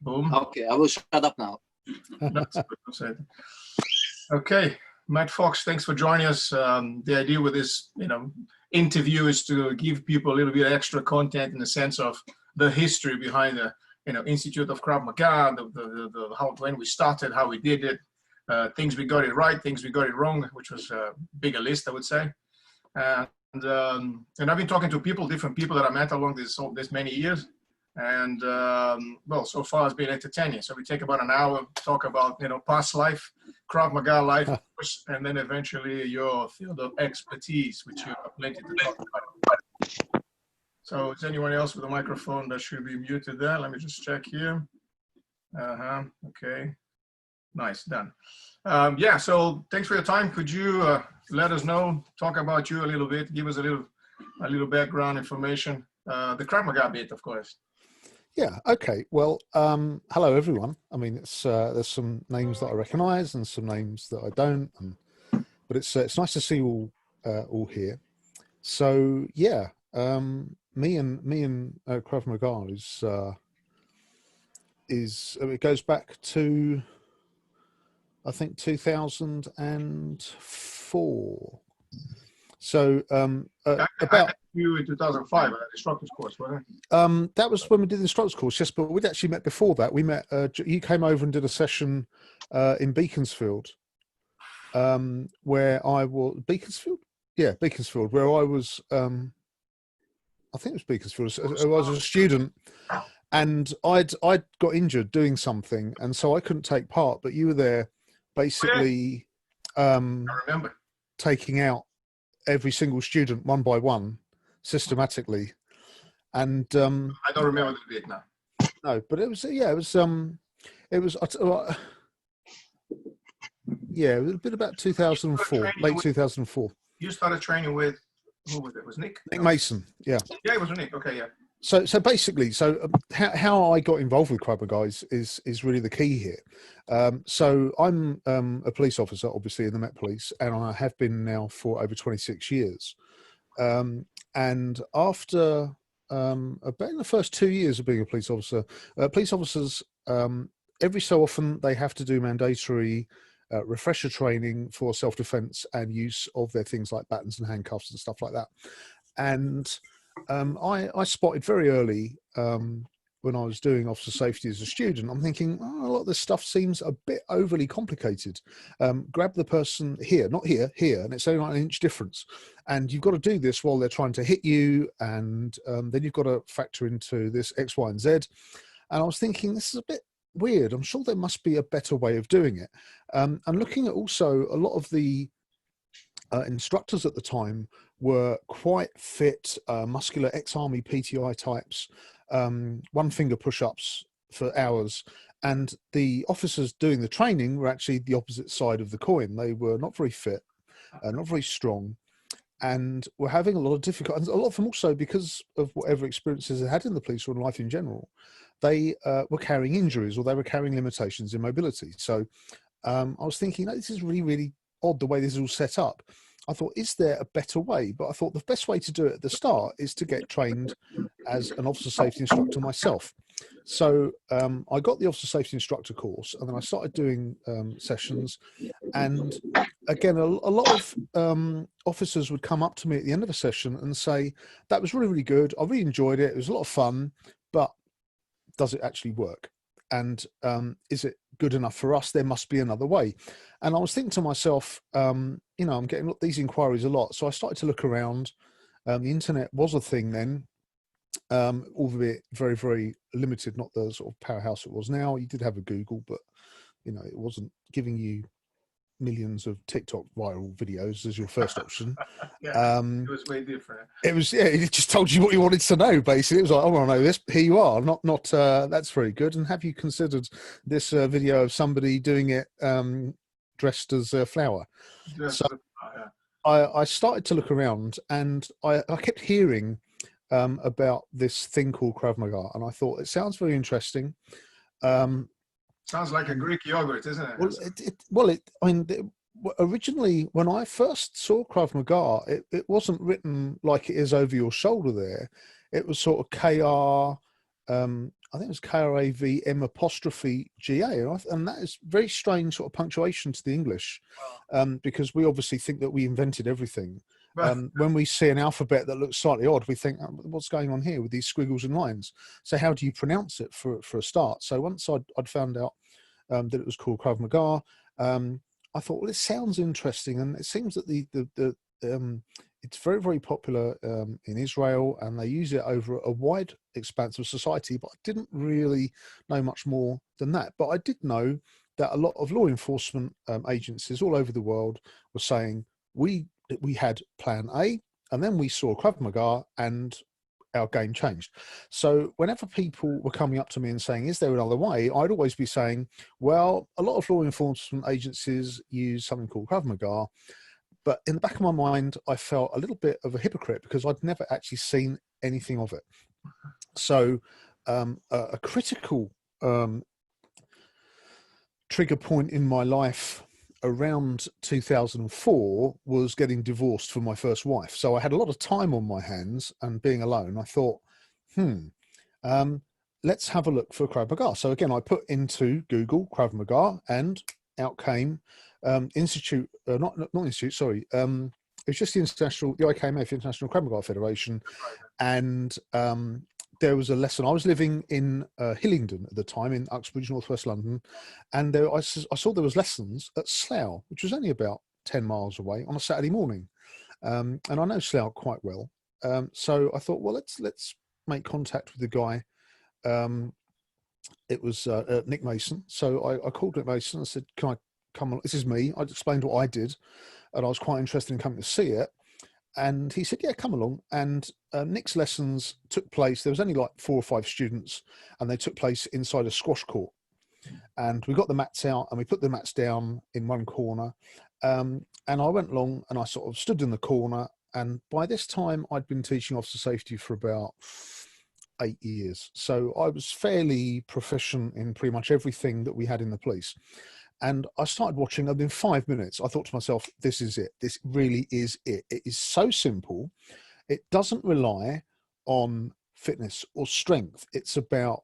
Boom. Okay, I will shut up now. That's good. Okay, Matt Fox, thanks for joining us. The idea with this, interview is to give people a little bit extra content in the sense of the history behind the, Institute of Krav Maga, the how when we started, how we did it, things we got it right, things we got it wrong, which was a bigger list, I would say. And I've been talking to different people that I met along this many years. And well, so far it's been entertaining. So we take about an hour, talk about past life, Krav Maga life, and then eventually your field of expertise, which you have plenty to talk about. So is anyone else with a microphone that should be muted there? Let me just check here. Okay, nice, done. Yeah, so thanks for your time. Could you let us know, talk about you a little bit, give us a little background information, the Krav Maga bit, of course. Yeah. Okay. Well, hello everyone. I mean, there's some names that I recognise and some names that I don't, but it's nice to see you all here. So yeah, me and Krav Maga it goes back to I think 2004. So about you in 2005 at the instructor's course, wasn't it? That was when we did the instructor's course, yes, but we'd actually met before that. We met, you came over and did a session in Beaconsfield, where I was, Beaconsfield? Yeah, Beaconsfield, where I was, I think it was Beaconsfield. I was a student and I'd got injured doing something, and so I couldn't take part, but you were there basically I remember taking out every single student one by one systematically, and I don't remember the bit now. No, but it was it was about 2004, late 2004. You started training with who was it? Was Nick? Nick Mason, yeah. Yeah, it was Nick. Okay, yeah. So basically, how I got involved with Krav Maga is really the key here. So I'm a police officer, obviously, in the Met Police, and I have been now for over 26 years. And after about in the first 2 years of being a police officer, police officers, every so often they have to do mandatory refresher training for self-defense and use of their things like batons and handcuffs and stuff like that. And I spotted very early when I was doing officer safety as a student, I'm thinking, a lot of this stuff seems a bit overly complicated. Grab the person here, not here, here, and it's only like an inch difference. And you've got to do this while they're trying to hit you, and then you've got to factor into this X, Y, and Z. And I was thinking, this is a bit weird. I'm sure there must be a better way of doing it. And looking at also a lot of the instructors at the time were quite fit, muscular ex-army PTI types, one finger push-ups for hours, and the officers doing the training were actually the opposite side of the coin. They were not very fit, not very strong, and were having a lot of difficulty. A lot of them also, because of whatever experiences they had in the police or in life in general, they were carrying injuries or they were carrying limitations in mobility. So I was thinking, this is really, really odd the way this is all set up. I thought, is there a better way? But I thought the best way to do it at the start is to get trained as an officer safety instructor myself. So I got the officer safety instructor course, and then I started doing sessions. And again, a lot of officers would come up to me at the end of a session and say, that was really, really good. I really enjoyed it. It was a lot of fun, but does it actually work? And is it good enough for us? There must be another way. And I was thinking to myself, I'm getting these inquiries a lot. So I started to look around. The internet was a thing then, albeit very, very limited, not the sort of powerhouse it was now. You did have a Google, but, it wasn't giving you millions of TikTok viral videos as your first option. Yeah, it was way different. It was, yeah, it just told you what you wanted to know, basically. It was like, I want to know this, here you are, not that's very good. And have you considered this video of somebody doing it dressed as a flower? I started to look around, and I kept hearing about this thing called Krav Maga, and I thought, it sounds very interesting. Sounds like a Greek yogurt, isn't it? Originally, when I first saw Krav Maga, it wasn't written like it is over your shoulder there. It was sort of KR, I think it was KRAVM apostrophe GA, and that is very strange sort of punctuation to the English, because we obviously think that we invented everything. When we see an alphabet that looks slightly odd, we think, oh, what's going on here with these squiggles and lines? So how do you pronounce it for a start? So once I'd found out that it was called Krav Maga, I thought, well, it sounds interesting, and it seems that it's very, very popular in Israel, and they use it over a wide expanse of society, but I didn't really know much more than that. But I did know that a lot of law enforcement agencies all over the world were saying, we had plan A, and then we saw Krav Maga, and our game changed. So whenever people were coming up to me and saying, is there another way? I'd always be saying, well, a lot of law enforcement agencies use something called Krav Maga. But in the back of my mind, I felt a little bit of a hypocrite because I'd never actually seen anything of it. So a critical trigger point in my life around 2004 was getting divorced from my first wife. So I had a lot of time on my hands, and being alone, I thought, let's have a look for Krav Maga. So again, I put into Google Krav Maga, and out came Institute, not Institute, sorry. It was just the IKMF, International Krav Maga Federation, and there was a lesson. I was living in Hillingdon at the time, in Uxbridge, northwest London, and I saw there was lessons at Slough, which was only about 10 miles away, on a Saturday morning, and I know Slough quite well. So I thought, well, let's make contact with the guy. It was Nick Mason. So I called Nick Mason and said, can I come on? This is me. I explained what I did, and I was quite interested in coming to see it. And he said, yeah, come along. And Nick's lessons took place. There was only like 4 or 5 students, and they took place inside a squash court. And we got the mats out, and we put the mats down in one corner. And I went along, and I sort of stood in the corner. And by this time, I'd been teaching officer safety for about 8 years. So I was fairly proficient in pretty much everything that we had in the police. And I started watching, and in 5 minutes, I thought to myself, this is it. This really is it. It is so simple. It doesn't rely on fitness or strength. It's about,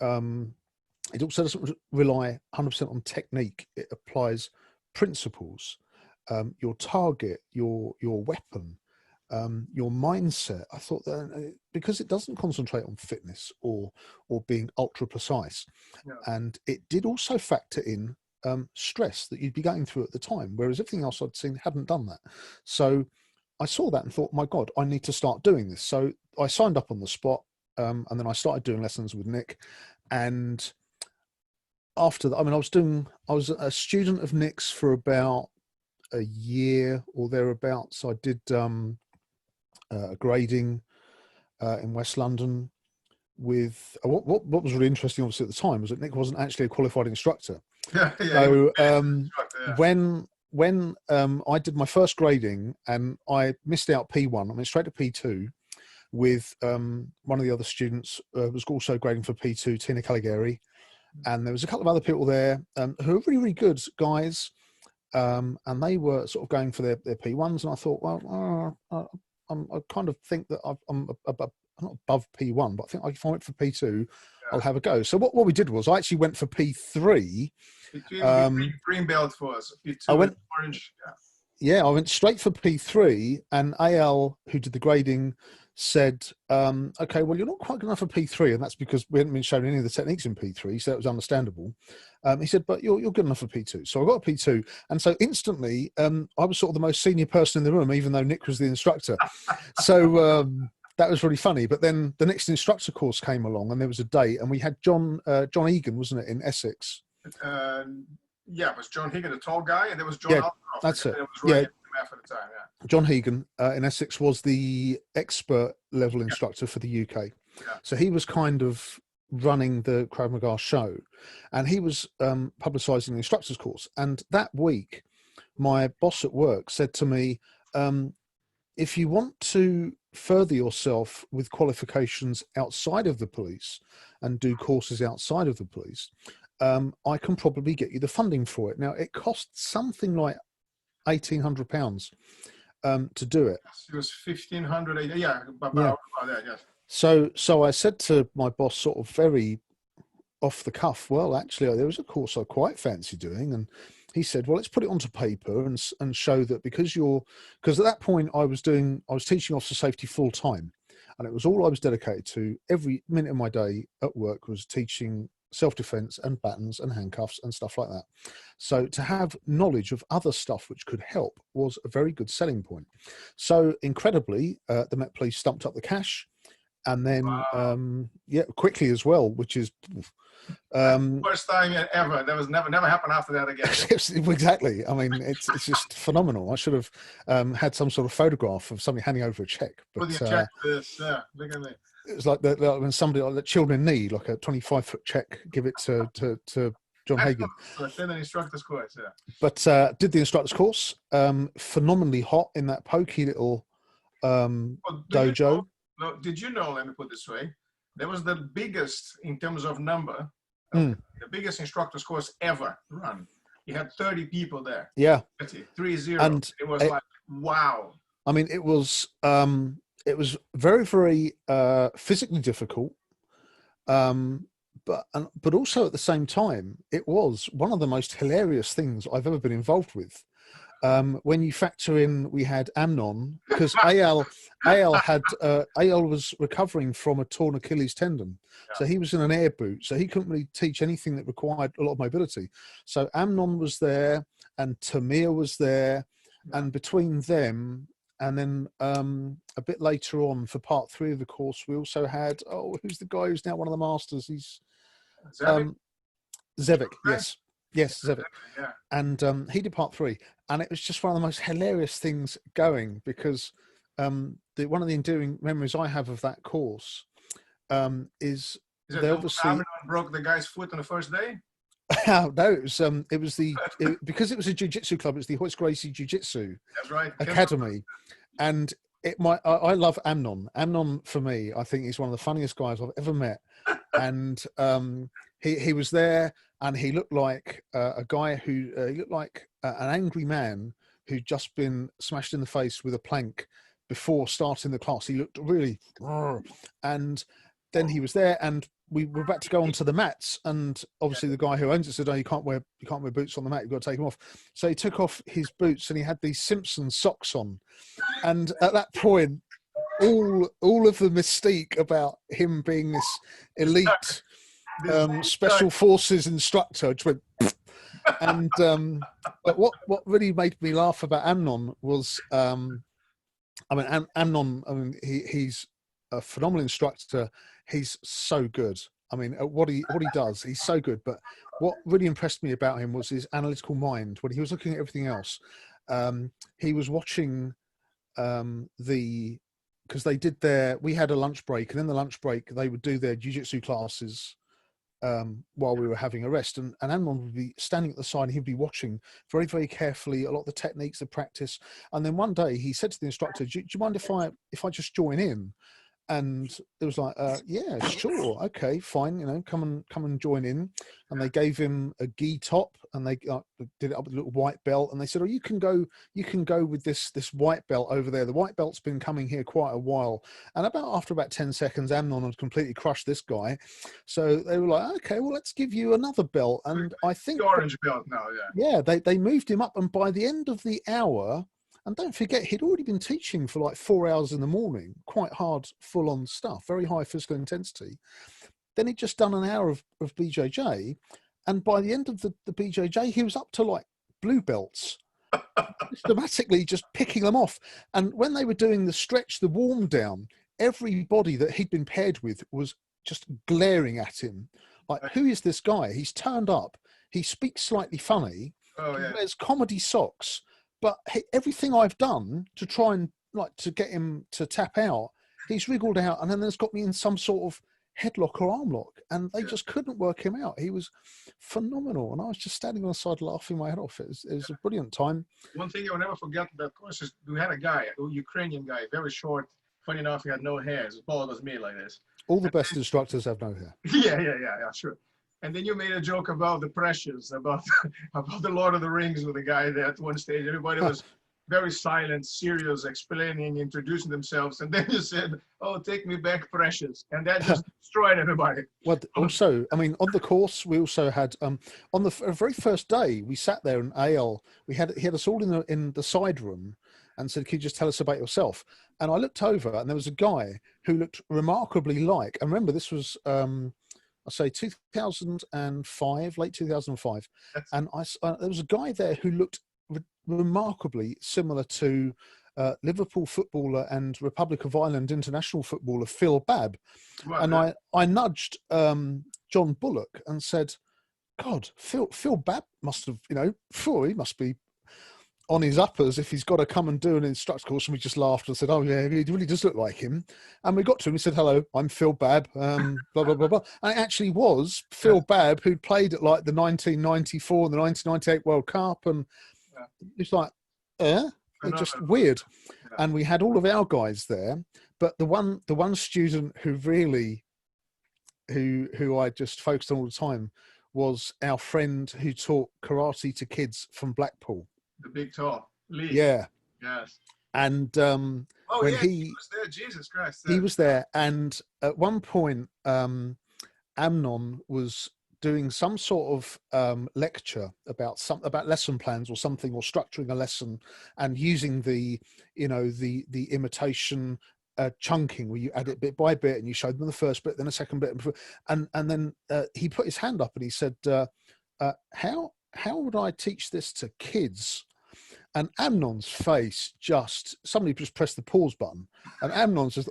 it also doesn't rely 100% on technique. It applies principles, your target, your weapon, your mindset. I thought that because it doesn't concentrate on fitness or being ultra precise. Yeah. And it did also factor in stress that you'd be going through at the time, whereas everything else I'd seen hadn't done that. So I saw that and thought, my God, I need to start doing this. So I signed up on the spot, and then I started doing lessons with Nick. And after that, I mean, I was a student of Nick's for about a year or thereabouts. I did grading in West London with what was really interesting, obviously, at the time, was that Nick wasn't actually a qualified instructor. So when I did my first grading, and I missed out P1, I went straight to P2 with one of the other students was also grading for P2, Tina Caligari, and there was a couple of other people there who were really, really good guys, and they were sort of going for their P1s, and I thought, well, I kind of think that I'm not above P1, but I think if I went for P2, I'll have a go. So what we did was I actually went for P3. Green belt for us. P2 I went orange. Yeah, I went straight for P3, and AL, who did the grading, said, okay, well, you're not quite good enough for P3, and that's because we hadn't been shown any of the techniques in P3, so that was understandable. He said, but you're good enough for P2. So I got a P2, and so instantly, I was sort of the most senior person in the room, even though Nick was the instructor. So that was really funny. But then the next instructor course came along, and there was a date, and we had John Egan, wasn't it, in Essex? Yeah, it was John Higgin, the tall guy, and there was John. Yeah, that's it. Yeah. For the time, yeah. John Hegan in Essex was the expert level instructor for the UK. Yeah. So he was kind of running the Krav Maga show, and he was publicising the instructor's course. And that week, my boss at work said to me, if you want to further yourself with qualifications outside of the police and do courses outside of the police, I can probably get you the funding for it. Now, it costs something like £1,800 to do it. It was 1,500. Yeah, about that. Yes. So I said to my boss, sort of very off the cuff, well, actually, there was a course I quite fancy doing. And he said, well, let's put it onto paper and show that because at that point I was teaching officer safety full time. And it was all I was dedicated to. Every minute of my day at work was teaching self-defense and batons and handcuffs and stuff like that. So to have knowledge of other stuff which could help was a very good selling point. So incredibly, the Met Police stumped up the cash. And then, quickly as well, which is first time ever. That was never happened after that again. Exactly. I mean, it's just phenomenal. I should have had some sort of photograph of somebody handing over a check. But with your check, this, look at me. It was like when somebody, like the children in need, like a 25-foot check, give it to John Hagan. Then an instructor's course, yeah. But did the instructor's course. Phenomenally hot in that pokey little dojo. Did you know, let me put it this way, there was the biggest, in terms of number, the biggest instructor's course ever run. You had 30 people there. Yeah. 30. And it was like, wow. I mean, it was very, very physically difficult. But also at the same time, it was one of the most hilarious things I've ever been involved with. When you factor in, we had Amnon, because Al was recovering from a torn Achilles tendon. So he was in an air boot, so he couldn't really teach anything that required a lot of mobility. So Amnon was there and Tamir was there, and between them, and then a bit later on for part 3 of the course, we also had, who's the guy who's now one of the masters? He's Zevik, yes, Zevik. Yeah. And he did part 3, and it was just one of the most hilarious things going, because one of the enduring memories I have of that course is they obviously broke the guy's foot on the first day. No, it was because it was a jiu-jitsu club. It was the Hoist Gracie Jiu-Jitsu Academy, and I love Amnon. Amnon, for me, I think he's one of the funniest guys I've ever met, and he was there, and he looked like a guy who he looked like an angry man who'd just been smashed in the face with a plank before starting the class. He looked really, and then he was there, and we were about to go onto the mats, and obviously the guy who owns it said, "Oh, you can't wear boots on the mat. You've got to take them off." So he took off his boots, and he had these Simpson socks on. And at that point, all of the mystique about him being this elite special forces instructor just went. And but what really made me laugh about Amnon was, Amnon. I mean, he's a phenomenal instructor. He's so good. I mean, what he does, he's so good. But what really impressed me about him was his analytical mind. When he was looking at everything else, he was watching because we had a lunch break, and in the lunch break they would do their jiu-jitsu classes while we were having a rest. And Amnon would be standing at the side, and he'd be watching very, very carefully a lot of the techniques, the practice. And then one day he said to the instructor, do you mind if I just join in? And it was like, yeah, sure, okay, fine, come and join in. And they gave him a gi top, and they did it up with a little white belt. And they said, "Oh, you can go with this white belt over there. The white belt's been coming here quite a while." And after about 10 seconds, Amnon had completely crushed this guy. So they were like, "Okay, well, let's give you another belt." And I think the orange belt now, yeah, they moved him up, and by the end of the hour. And don't forget, he'd already been teaching for like 4 hours in the morning, quite hard, full-on stuff, very high physical intensity. Then he'd just done an hour of BJJ. And by the end of the BJJ, he was up to like blue belts, systematically just picking them off. And when they were doing the stretch, the warm down, everybody that he'd been paired with was just glaring at him. Like, who is this guy? He's turned up. He speaks slightly funny. Oh, yeah. He wears comedy socks. But everything I've done to try and to get him to tap out, he's wriggled out, and then there's got me in some sort of headlock or arm lock, and they just couldn't work him out. He was phenomenal, and I was just standing on the side laughing my head off. It was a brilliant time. One thing I'll never forget that course is we had a guy, a Ukrainian guy, very short. Funny enough, he had no hair, as bald as me, like this. All the best instructors have no hair. Yeah, sure. And then you made a joke about the Precious, about the Lord of the Rings with the guy there at one stage. Everybody was very silent, serious, explaining, introducing themselves, and then you said, "Oh, take me back, precious," and that just destroyed everybody. Well, also, I mean, on the course, we also had on the very first day, we sat there and AL. He had us all in the side room, and said, "Can you just tell us about yourself?" And I looked over, and there was a guy who looked remarkably like. And remember, this was I say 2005, late 2005, and there was a guy there who looked remarkably similar to Liverpool footballer and Republic of Ireland international footballer Phil Babb. Right, and I nudged John Bullock and said, "God, Phil Babb must have, he must be on his uppers if he's got to come and do an instructor course." And we just laughed and said, "Oh yeah, he really does look like him." And we got to him. He said, "Hello, I'm Phil Babb." Blah blah blah blah. And it actually was Phil Babb who'd played at like the 1994 and the 1998 World Cup, and it's like, it's just weird. And we had all of our guys there, but the one student who really, who I just focused on all the time was our friend who taught karate to kids from Blackpool. The big tall Lee. Yeah. Yes. And when he was there, Jesus Christ. He was there, and at one point, Amnon was doing some sort of lecture about lesson plans or something, or structuring a lesson, and using the imitation chunking, where you add it bit by bit, and you showed them the first bit, then a second bit, and then he put his hand up and he said, "How would I teach this to kids?" And Amnon's face somebody just pressed the pause button, and Amnon says,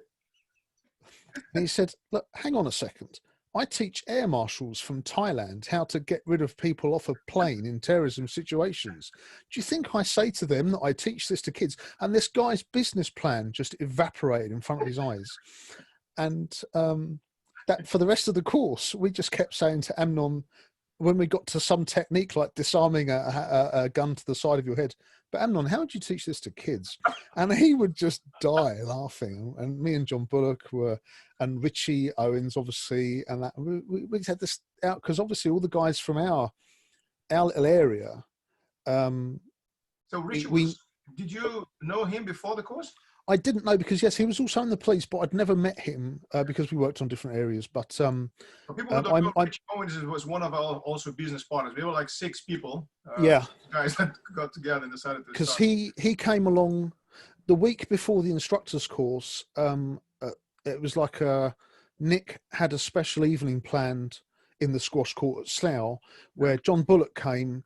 and he said, "Look, hang on a second. I teach air marshals from Thailand how to get rid of people off a plane in terrorism situations. Do you think I say to them that I teach this to kids?" And this guy's business plan just evaporated in front of his eyes. And that for the rest of the course, we just kept saying to Amnon, when we got to some technique like disarming a gun to the side of your head, "But Amnon, how would you teach this to kids?" And he would just die laughing. And me and John Bullock and Richie Owens, obviously, and that we had this out because obviously all the guys from our little area. So Richie, did you know him before the course? I didn't know, because yes, he was also in the police, but I'd never met him because we worked on different areas. But for people who don't know, Richie Owens was one of our also business partners. We were like 6 people. Guys that got together and decided to. Because he came along the week before the instructor's course. It was like Nick had a special evening planned in the squash court at Slough, where John Bullock came.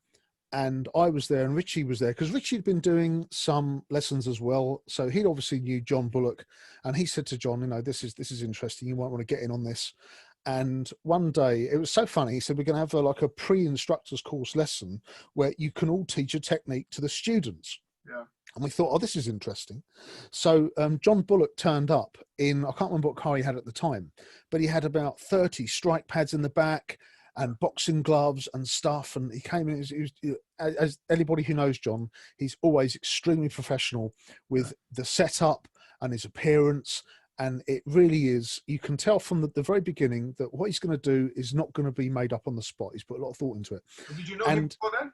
And I was there, and Richie was there, because Richie had been doing some lessons as well. So he obviously knew John Bullock, and he said to John, "This is interesting. You might want to get in on this." And one day, it was so funny. He said, "We're going to have a pre-instructor's course lesson where you can all teach a technique to the students." Yeah. And we thought, "Oh, this is interesting." So John Bullock turned up in, I can't remember what car he had at the time, but he had about 30 strike pads in the back and boxing gloves and stuff. And he came in, he was, as anybody who knows John, he's always extremely professional with the setup and his appearance. And it really is, you can tell from the very beginning that what he's going to do is not going to be made up on the spot. He's put a lot of thought into it. Did you know him before then?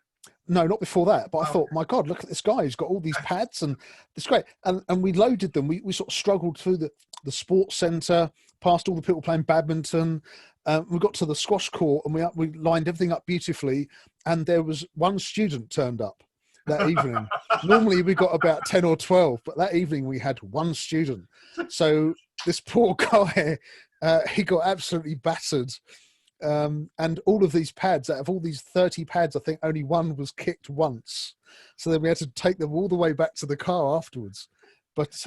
No, not before that. But I thought, my God, look at this guy. He's got all these pads, and it's great. And we loaded them. We sort of struggled through the sports centre, past all the people playing badminton. We got to the squash court, and we lined everything up beautifully. And there was one student turned up that evening. Normally we got about 10 or 12, but that evening we had one student. So this poor guy, he got absolutely battered. And all of these pads, out of all these 30 pads, I think only one was kicked once. So then we had to take them all the way back to the car afterwards. But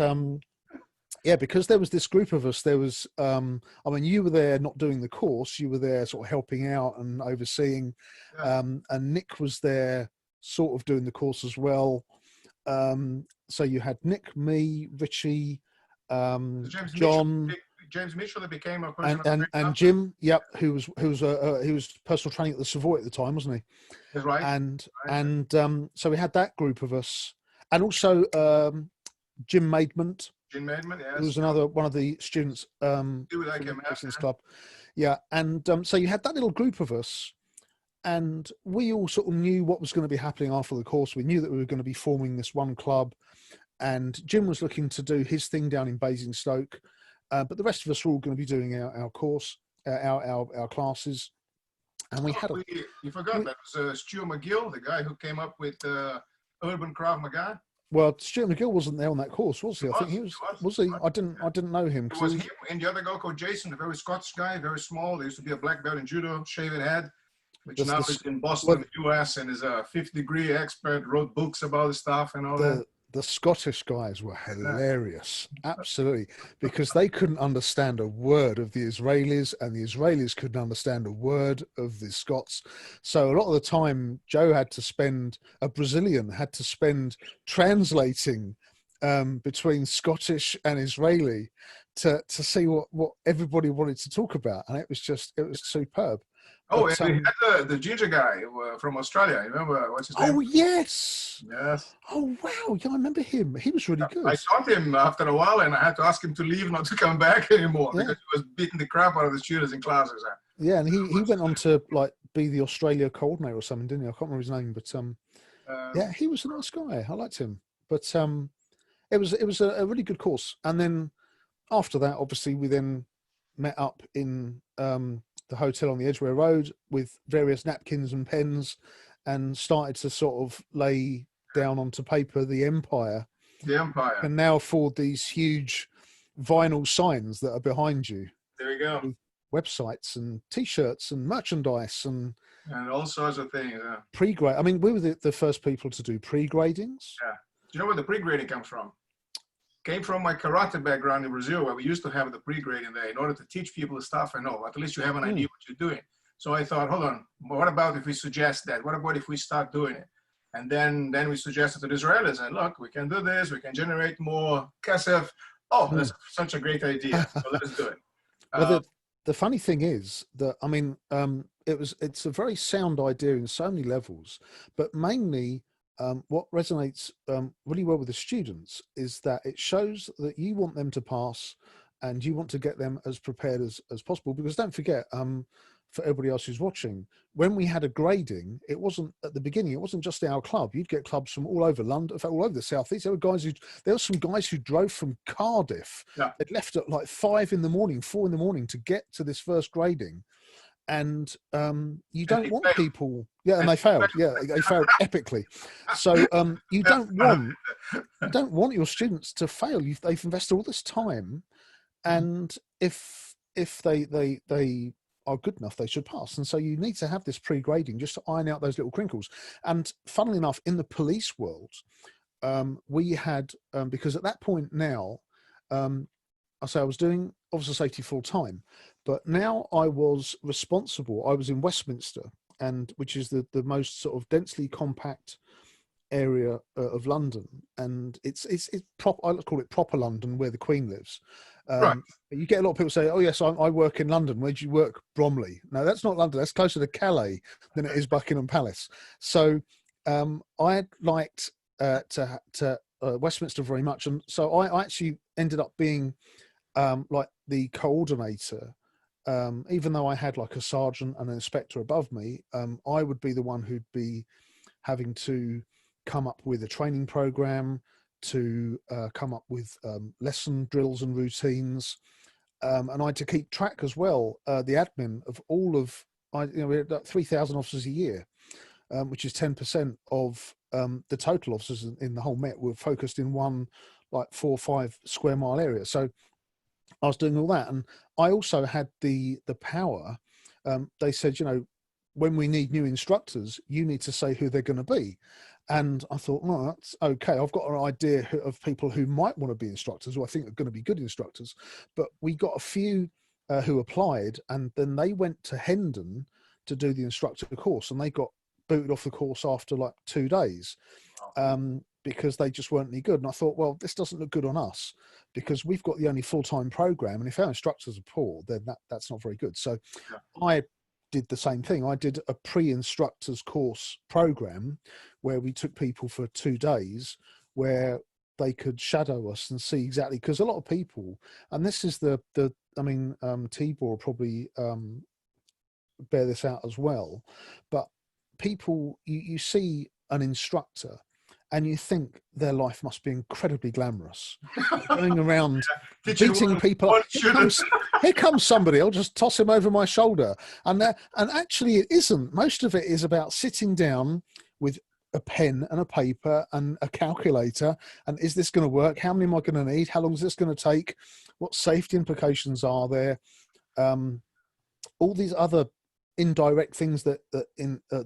yeah, because there was this group of us, there was, I mean, you were there not doing the course, you were there sort of helping out and overseeing, and Nick was there sort of doing the course as well. So you had Nick, me, Richie, John, James Mitchell that became a personal and Jim, yep, who was personal training at the Savoy at the time, wasn't he? That's right. And so we had that group of us, and also Jim Maidment. Jim Maidment, yes. Who was another one of the students like him, club. Yeah, and so you had that little group of us, and we all sort of knew what was going to be happening after the course. We knew that we were going to be forming this one club, and Jim was looking to do his thing down in Basingstoke, but the rest of us were all going to be doing our course, our classes. And we had you forgot that was Stuart McGill, the guy who came up with Urban Krav Maga. Well, Stuart McGill wasn't there on that course, was he? I think he was. Was he? I didn't know him. It was him and the other guy called Jason, a very Scottish guy, very small. There used to be a black belt in judo, shaven head, which now is in Boston, US, and is a 5th-degree expert. Wrote books about the stuff and all that. The Scottish guys were hilarious, absolutely, because they couldn't understand a word of the Israelis, and the Israelis couldn't understand a word of the Scots. So a lot of the time, a Brazilian had to spend translating between Scottish and Israeli to see what everybody wanted to talk about, and it was superb. Oh, but, and we had the ginger guy from Australia. Remember what's his name? Oh, yes. Yes. Oh, wow. Yeah, I remember him. He was really good. I saw him after a while, and I had to ask him to leave, not to come back anymore, because he was beating the crap out of the students in classes. Yeah, and he went on to be the Australia coordinator or something, didn't he? I can't remember his name, but yeah, he was a nice guy. I liked him. But it was a really good course. And then after that, obviously, we then met up in the hotel on the Edgware Road with various napkins and pens, and started to sort of lay down onto paper the empire. And now afford these huge vinyl signs that are behind you. There you go. Websites and T-shirts and merchandise and all sorts of things. Yeah. Pre-grade. I mean, we were the first people to do pre-gradings. Yeah. Do you know where the pre-grading comes from? Came from my karate background in Brazil, where we used to have the pre-grading there in order to teach people the stuff and know. At least you have an idea what you're doing. So I thought, hold on, what about if we suggest that? What about if we start doing it? And then we suggested to the Israelis, and look, we can do this. We can generate more kesef. Oh, that's such a great idea. So let's do it. Well, the funny thing is that, I mean, it's a very sound idea in so many levels, but mainly what resonates really well with the students is that it shows that you want them to pass, and you want to get them as prepared as possible. Because don't forget, for everybody else who's watching, when we had a grading, it wasn't at the beginning, it wasn't just our club. You'd get clubs from all over London, in fact, all over the southeast. There were some guys who drove from Cardiff. Yeah. They'd left at like 4 in the morning to get to this first grading. And you don't want people, and they failed. Yeah, they failed epically. So you don't want your students to fail. They've invested all this time, and if they are good enough, they should pass. And so you need to have this pre-grading just to iron out those little crinkles. And funnily enough, in the police world, we had because at that point now, I was doing officer safety full time, but now I was responsible. I was in Westminster, which is the most sort of densely compact area of London, and it's proper. I call it proper London, where the Queen lives. Right. You get a lot of people say, "Oh yes, I work in London." Where do you work? Bromley. No, that's not London. That's closer to Calais than it is Buckingham Palace. So I liked to Westminster very much, and so I actually ended up being like the coordinator. Even though I had like a sergeant and an inspector above me, I would be the one who'd be having to come up with a training program, to come up with lesson drills and routines, and I had to keep track as well, the admin of all of, we had like 3,000 officers a year, which is 10% of the total officers in the whole Met were focused in one like 4 or 5 square mile area. So I was doing all that, and I also had the power. They said, when we need new instructors, you need to say who they're going to be. And I thought, well, that's okay. I've got an idea of people who might want to be instructors, who I think are going to be good instructors. But we got a few who applied, and then they went to Hendon to do the instructor course, and they got booted off the course after like 2 days. Because they just weren't any good. And I thought, well, this doesn't look good on us, because we've got the only full-time program, and if our instructors are poor, then that's not very good. So I did the same thing. I did a pre-instructors course program where we took people for 2 days where they could shadow us and see exactly, because a lot of people, and this is Tibor will probably bear this out as well, but people, you see an instructor and you think their life must be incredibly glamorous, going around beating people up. Here comes somebody, I'll just toss him over my shoulder. And actually it isn't. Most of it is about sitting down with a pen and a paper and a calculator, and is this going to work? How many am I going to need? How long is this going to take? What safety implications are there? All these other indirect things that are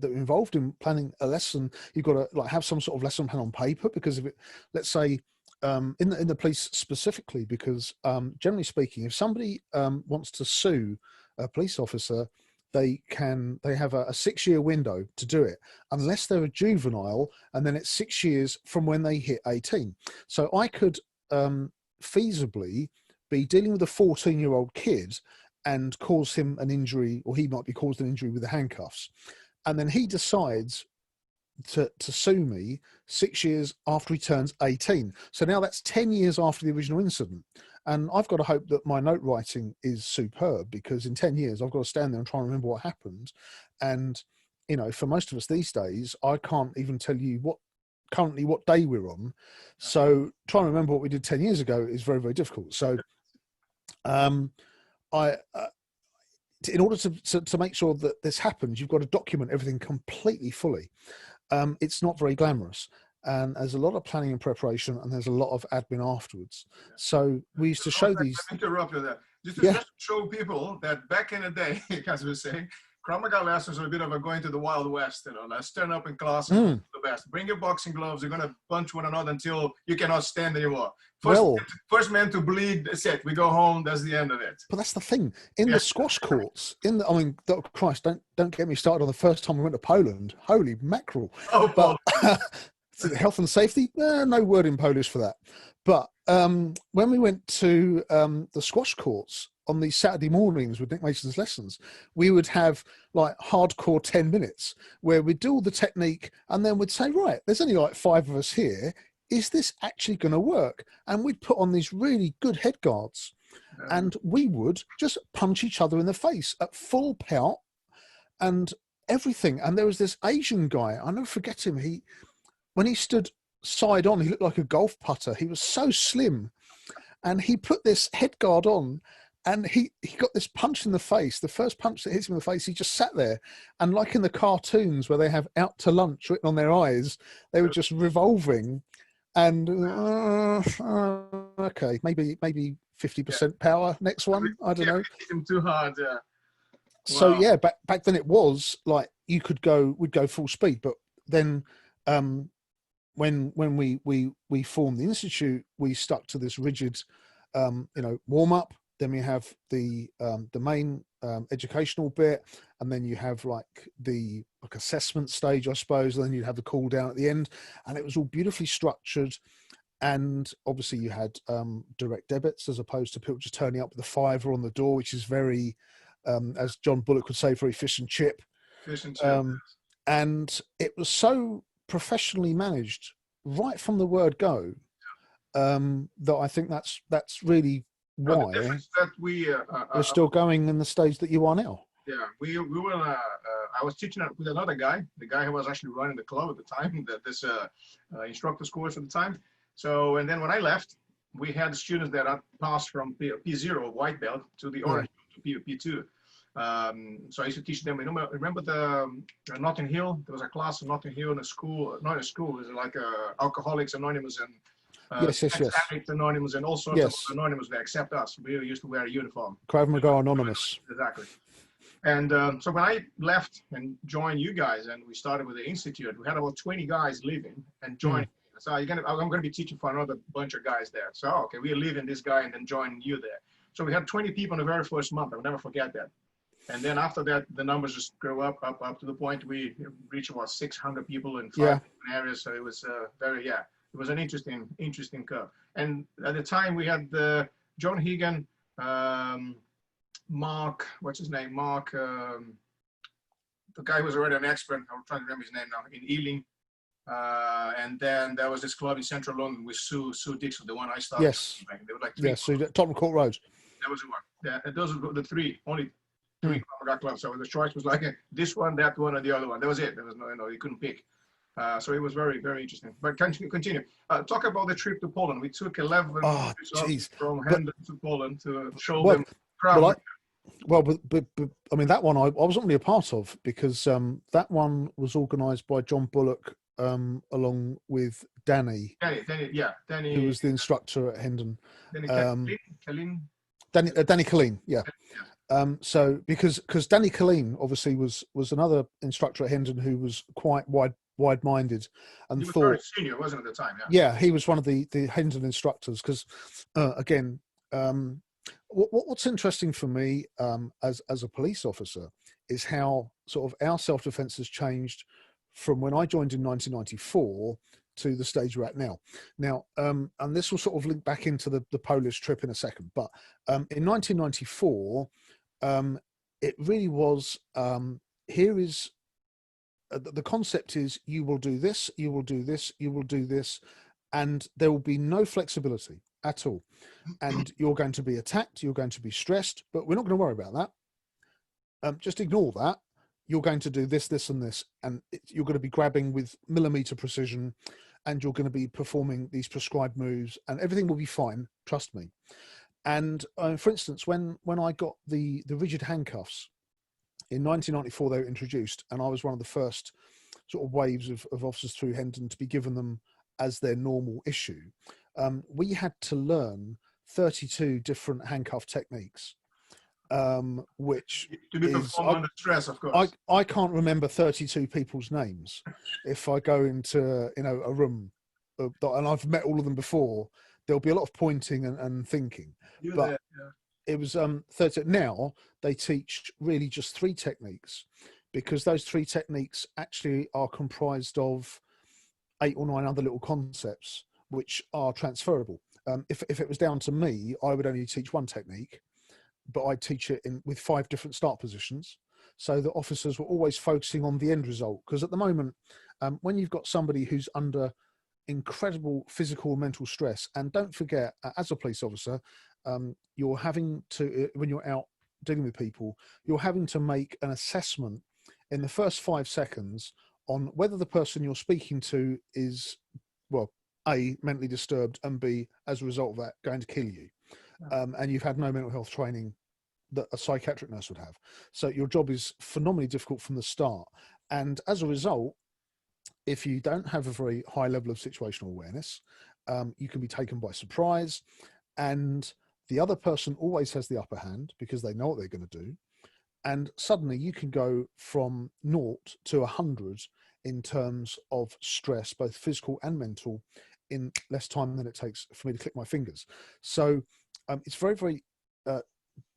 involved in planning a lesson. You've got to like have some sort of lesson plan on paper, because if it, let's say in the police specifically, because generally speaking, if somebody wants to sue a police officer, they have a 6-year window to do it, unless they're a juvenile, and then it's 6 years from when they hit 18. So I could feasibly be dealing with a 14-year-old kid and cause him an injury, or he might be caused an injury with the handcuffs, and then he decides to sue me 6 years after he turns 18. So now that's 10 years after the original incident. And I've got to hope that my note writing is superb, because in 10 years, I've got to stand there and try and remember what happened. And, you know, for most of us these days, I can't even tell you what day we're on. So trying to remember what we did 10 years ago is very, very difficult. So in order to make sure that this happens, you've got to document everything completely fully. It's not very glamorous. And there's a lot of planning and preparation, and there's a lot of admin afterwards. So we used to show these. Let me interrupt you there. Just to show people that back in the day, as we were saying, Krav Maga lessons are a bit of a going to the Wild West. You know, let's turn up in class and do the best. Bring your boxing gloves. You're going to punch one another until you cannot stand anymore. First man to bleed, that's it. We go home. That's the end of it. But that's the thing. In the squash courts, I mean, Christ, don't get me started on the first time we went to Poland. Holy mackerel. Oh, but, health and safety, no word in Polish for that. But when we went to the squash courts on these Saturday mornings with Nick Mason's lessons, we would have like hardcore 10 minutes where we'd do all the technique, and then we'd say, right, there's only like 5 of us here. Is this actually going to work? And we'd put on these really good head guards, and we would just punch each other in the face at full pelt and everything. And there was this Asian guy, I'll never forget him. When he stood side on, he looked like a golf putter. He was so slim, and he put this head guard on, and he got this punch in the face. The first punch that hits him in the face, he just sat there, and like in the cartoons where they have "out to lunch" written on their eyes, they were just revolving. And okay, maybe 50% power. Next one, I don't know. Hit him too hard. Wow. So yeah, back then it was like we'd go full speed, but then. When we formed the institute, we stuck to this rigid, warm up. Then we have the main educational bit, and then you have like the assessment stage, I suppose. And then you have the cool down at the end, and it was all beautifully structured. And obviously, you had direct debits as opposed to people just turning up with a $5 on the door, which is very, as John Bullock would say, very fish and chip. Fish and chip. And it was so professionally managed right from the word go, that I think that's really why that we're still going in the stage that you are now. Yeah, we were. I was teaching with another guy, the guy who was actually running the club at the time, this instructor's course at the time. So, and then when I left, we had students that had passed from P0 white belt to the orange to P2. So I used to teach them. Remember the Notting Hill? There was a class in Notting Hill in a school. Not a school. It was like Alcoholics Anonymous and yes. Addict Anonymous and all sorts of anonymous there, except us. We used to wear a uniform. Krav Maga Anonymous. Exactly. And so when I left and joined you guys, and we started with the institute, we had about 20 guys leaving and joining. So I'm going to be teaching for another bunch of guys there. So okay, we're leaving this guy and then joining you there. So we had 20 people in the very first month. I'll never forget that. And then after that, the numbers just grow up to the point we reached about 600 people in 5 different areas. So it was it was an interesting curve. And at the time we had John Hegan, Mark, what's his name? Mark, the guy who was already an expert. I'm trying to remember his name now, in Ealing. And then there was this club in Central London with Sue Dixon, the one I started. Yes. They were like 3. Yes, so Tottenham Court Road. That was the one. Yeah, and those were the 3, only 3 Krav clubs. So the choice was like this one, that one, or the other one. That was it. There was no, you couldn't pick. So it was very, very interesting. But continue. Talk about the trip to Poland. We took 11 from Hendon to Poland to show them Krav. But I mean, that one I wasn't really a part of, because that one was organised by John Bullock along with Danny, who was the instructor at Hendon. Danny Colleen, yeah. So because Danny Colleen obviously was another instructor at Hendon who was quite wide-minded and he was very senior, wasn't at the time? Yeah, he was one of the Hendon instructors. Because again, what's interesting for me as a police officer is how sort of our self-defense has changed from when I joined in 1994 to the stage we're at now. Now, and this will sort of link back into the Polish trip in a second, but in 1994, it really was, here is, the concept is you will do this, you will do this, you will do this, and there will be no flexibility at all. And you're going to be attacked, you're going to be stressed, but we're not going to worry about that. Just ignore that. You're going to do this, this, and this, and you're going to be grabbing with millimeter precision, and you're going to be performing these prescribed moves, and everything will be fine. Trust me. And for instance, when I got the rigid handcuffs in 1994, they were introduced, and I was one of the first sort of waves of officers through Hendon to be given them as their normal issue. We had to learn 32 different handcuff techniques. Which to be performed under stress, of course. I can't remember 32 people's names if I go into a room, and I've met all of them before. There'll be a lot of pointing and thinking. It was 30. Now they teach really just 3 techniques, because those 3 techniques actually are comprised of 8 or 9 other little concepts which are transferable. If it was down to me, I would only teach 1 technique, but I teach it with 5 different start positions, so that officers were always focusing on the end result. Because at the moment, when you've got somebody who's under incredible physical and mental stress, and don't forget, as a police officer, you're having to, when you're out dealing with people, you're having to make an assessment in the first 5 seconds on whether the person you're speaking to is, well, A, mentally disturbed, and B, as a result of that, going to kill you. And you've had no mental health training that a psychiatric nurse would have. So your job is phenomenally difficult from the start. And as a result, if you don't have a very high level of situational awareness, you can be taken by surprise, and the other person always has the upper hand because they know what they're going to do. And suddenly you can go from 0 to 100 in terms of stress, both physical and mental, in less time than it takes for me to click my fingers. So it's very, very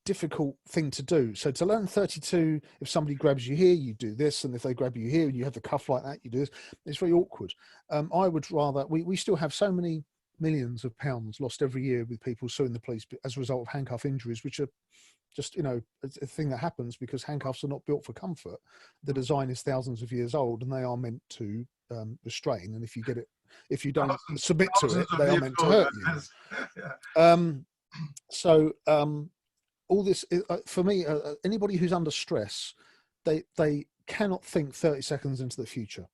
difficult thing to do. So to learn 32, if somebody grabs you here, you do this, and if they grab you here and you have the cuff like that, you do this. It's very awkward. I would rather, we still have so many millions of pounds lost every year with people suing the police as a result of handcuff injuries, which are just, a thing that happens because handcuffs are not built for comfort. The design is thousands of years old, and they are meant to restrain. And if you don't submit to it, they are meant to hurt you. So all this, for me, anybody who's under stress, they cannot think 30 seconds into the future.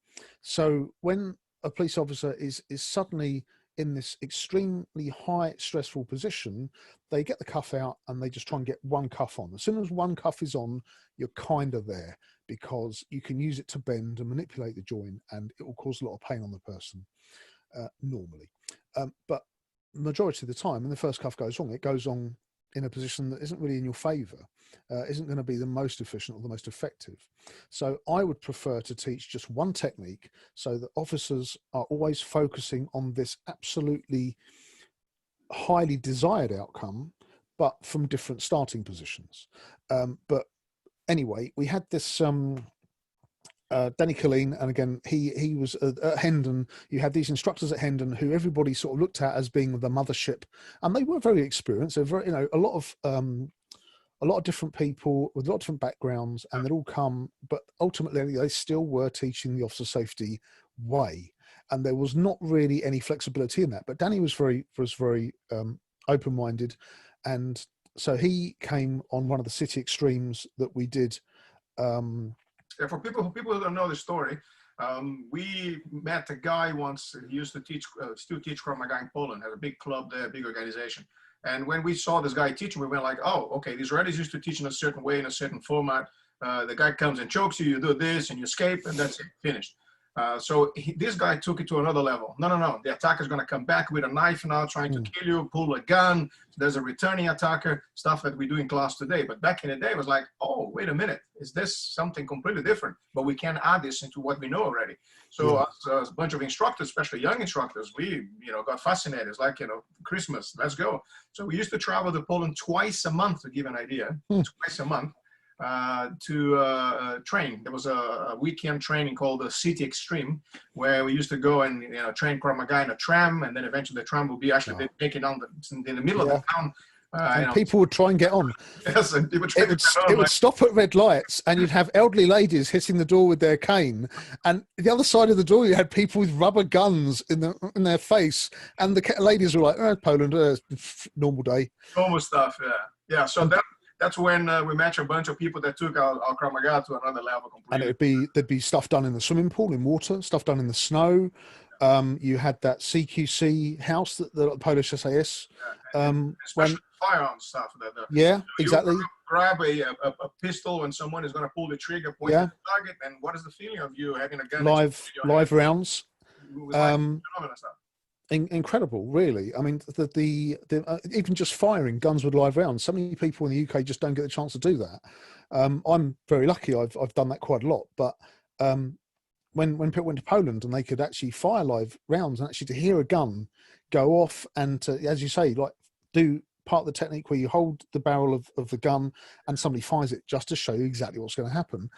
So when a police officer is suddenly in this extremely high stressful position, they get the cuff out and they just try and get 1 cuff on. As soon as 1 cuff is on, you're kind of there, because you can use it to bend and manipulate the joint, and it will cause a lot of pain on the person normally. But majority of the time, when the first cuff goes wrong, it goes on in a position that isn't really in your favor, isn't going to be the most efficient or the most effective. So I would prefer to teach just 1 technique, so that officers are always focusing on this absolutely highly desired outcome, but from different starting positions. But anyway, we had this Danny Colleen, and again, he was at Hendon. You had these instructors at Hendon who everybody sort of looked at as being the mothership, and they were very experienced. They're very, a lot of different people with a lot of different backgrounds, and they'd all come, but ultimately they still were teaching the officer safety way, and there was not really any flexibility in that. But Danny was very open-minded, and so he came on one of the city extremes that we did. Yeah, for people who don't know the story, we met a guy once. He used to teach, still teach Krav Maga in Poland. Has a big club there, big organization. And when we saw this guy teaching, we went like, oh, okay, these Israelis used to teach in a certain way, in a certain format. The guy comes and chokes you, you do this, and you escape, and that's it, finished. This guy took it to another level. No. The attacker is going to come back with a knife now, trying to kill you, pull a gun. There's a returning attacker, stuff that we do in class today. But back in the day, it was like, oh, wait a minute. Is this something completely different? But we can add this into what we know already. So as a bunch of instructors, especially young instructors, we, got fascinated. It's like, Christmas, let's go. So we used to travel to Poland twice a month, to give an idea, twice a month. To train. There was a weekend training called the City Extreme, where we used to go and train Krav Maga in a tram, and then eventually the tram would be actually taken on in the middle of the town. And people would try and get on. Yes, and people it would stop at red lights, and you'd have elderly ladies hitting the door with their cane, and the other side of the door you had people with rubber guns in their face, and the ladies were like, Poland, normal day. Normal stuff, yeah. So that's when we met a bunch of people that took our Krav Maga to another level completely. And there'd be stuff done in the swimming pool, in water, stuff done in the snow. You had that CQC house, the Polish SAS. Especially firearms stuff. Exactly. Grab a pistol when someone is going to pull the trigger, point at the target, and what is the feeling of you having a gun? Live rounds. Stuff. Incredible, really. I mean, the even just firing guns with live rounds. So many people in the UK just don't get the chance to do that. I'm very lucky. I've done that quite a lot. But when people went to Poland and they could actually fire live rounds, and actually to hear a gun go off, and to, as you say, like do part of the technique where you hold the barrel of the gun and somebody fires it just to show you exactly what's going to happen.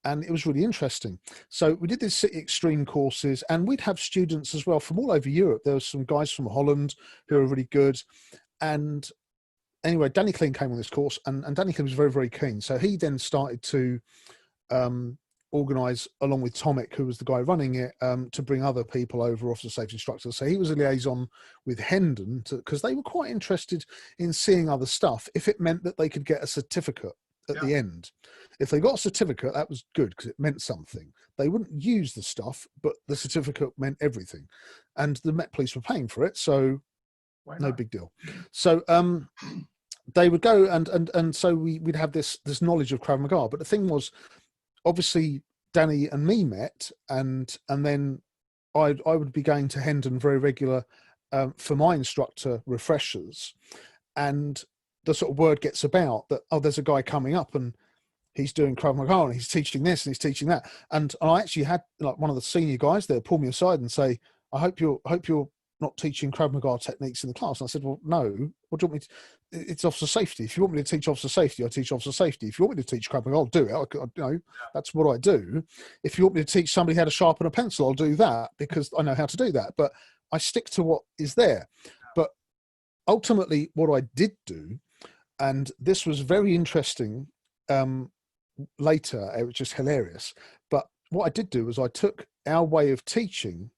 And it was really interesting. So we did these City Extreme courses, and we'd have students as well from all over Europe. There were some guys from Holland who were really good. And anyway, Danny Clean came on this course, and Danny Clean was very, very keen. So he then started to organise, along with Tomek, who was the guy running it, to bring other people over, officer safety instructors. So he was a liaison with Hendon, because they were quite interested in seeing other stuff if it meant that they could get a certificate at the end. If they got a certificate, that was good, because it meant something. They wouldn't use the stuff, but the certificate meant everything. And the Met Police were paying for it, so no big deal. So they would go, and so we'd have this knowledge of Krav Maga. But the thing was, obviously, Danny and me met, and then I would be going to Hendon very regular for my instructor refreshers, and the sort of word gets about that, there's a guy coming up and he's doing Krav Maga and he's teaching this and he's teaching that. And I actually had like one of the senior guys there pull me aside and say, I hope you're not teaching Krav Maga techniques in the class. And I said, well, no, what do you want me to? It's officer safety. If you want me to teach officer safety, I teach officer safety. If you want me to teach Krav Maga, I'll do it. That's what I do. If you want me to teach somebody how to sharpen a pencil, I'll do that, because I know how to do that. But I stick to what is there. But ultimately, what I did do, and this was very interesting later, it was just hilarious. But what I did do was I took our way of teaching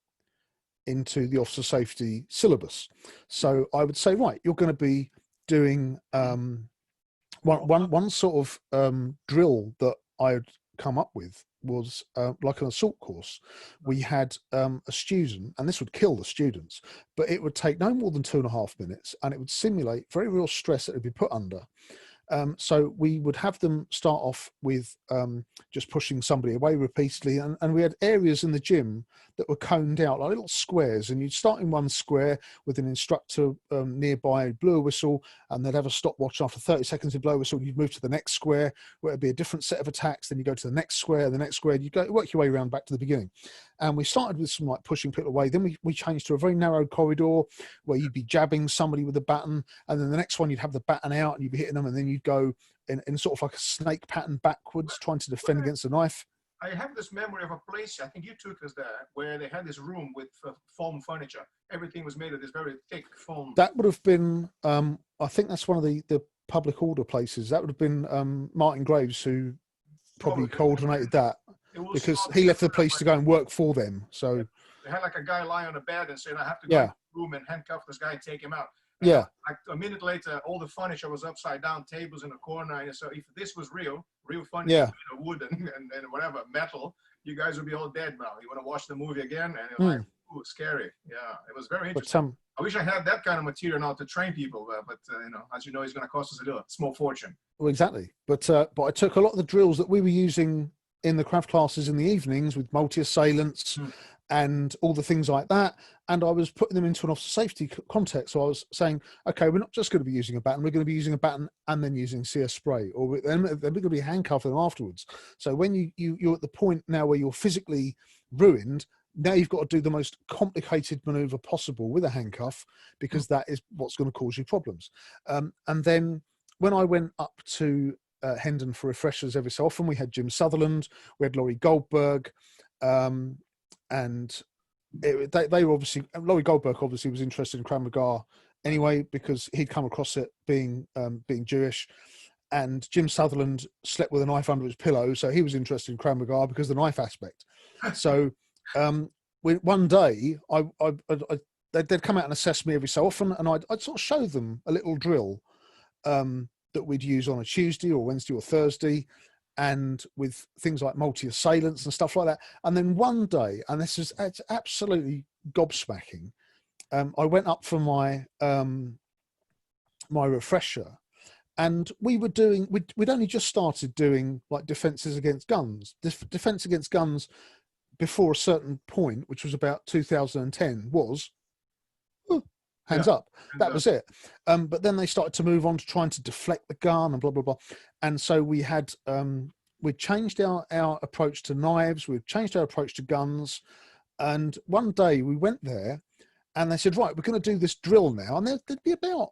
into the officer safety syllabus. So I would say, right, you're going to be doing one sort of drill that I had come up with was like an assault course. We had a student, and this would kill the students, but it would take no more than 2.5 minutes, and it would simulate very real stress that would be put under. So we would have them start off with just pushing somebody away repeatedly, and we had areas in the gym that were coned out like little squares, and you'd start in one square with an instructor nearby, blew a whistle, and they'd have a stopwatch. After 30 seconds he'd blow a whistle, you'd move to the next square where it'd be a different set of attacks, then you go to the next square, you go work your way around back to the beginning. And we started with some like pushing people away, then we changed to a very narrow corridor where you'd be jabbing somebody with a baton, and then the next one you'd have the baton out and you'd be hitting them, and then you'd go in sort of like a snake pattern backwards, trying to defend against a knife. I have this memory of a place, I think you took us there, where they had this room with foam furniture. Everything was made of this very thick foam. That would have been, I think that's one of the public order places. That would have been Martin Graves, who probably coordinated that, because he left the police to go and work for them. So they had like a guy lie on a bed and said, I have to go to the room and handcuff this guy and take him out. And Yeah. like a minute later, all the furniture was upside down, tables in the corner. And so if this was real furniture, Yeah. wood and whatever, metal, you guys would be all dead now. You want to watch the movie again? And it was like, ooh, scary. Yeah, it was very interesting. But I wish I had that kind of material now to train people, but as you know, it's going to cost us a small fortune. well, exactly. But I took a lot of the drills that we were using in the Krav classes in the evenings with multi-assailants and all the things like that, and I was putting them into an officer safety context. So I was saying, okay, we're not just going to be using a baton, we're going to be using a baton and then using CS spray, or then we're going to be handcuffing them afterwards. So when you're at the point now where you're physically ruined, now you've got to do the most complicated maneuver possible with a handcuff, because that is what's going to cause you problems. And then when I went up to Hendon for refreshers every so often, we had Jim Sutherland, we had Laurie Goldberg, and they were obviously, Laurie Goldberg obviously was interested in Krav Maga anyway, because he'd come across it being Jewish, and Jim Sutherland slept with a knife under his pillow, so he was interested in Krav Maga because of the knife aspect. So one day they'd come out and assess me every so often, and I'd sort of show them a little drill that we'd use on a Tuesday or Wednesday or Thursday, and with things like multi-assailants and stuff like that. And then one day, and this is absolutely gobsmacking, I went up for my my refresher, and we'd only just started doing like defenses against guns. Defense against guns before a certain point, which was about 2010, was hands up. That was it. But then they started to move on to trying to deflect the gun and blah, blah, blah. And so we had, we changed our approach to knives. We've changed our approach to guns. And one day we went there and they said, right, we're going to do this drill now. And there'd be about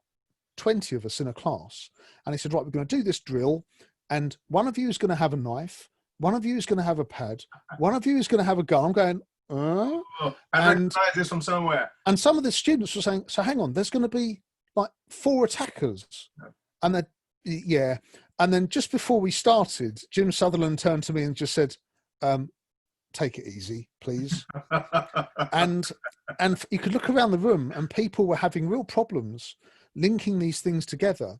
20 of us in a class. And they said, right, we're going to do this drill. And one of you is going to have a knife. One of you is going to have a pad. One of you is going to have a gun. I'm going, I recognize this from somewhere. And some of the students were saying, so hang on, there's going to be like 4 attackers. And then, yeah. And then just before we started, Jim Sutherland turned to me and just said, take it easy, please. and you could look around the room and people were having real problems linking these things together.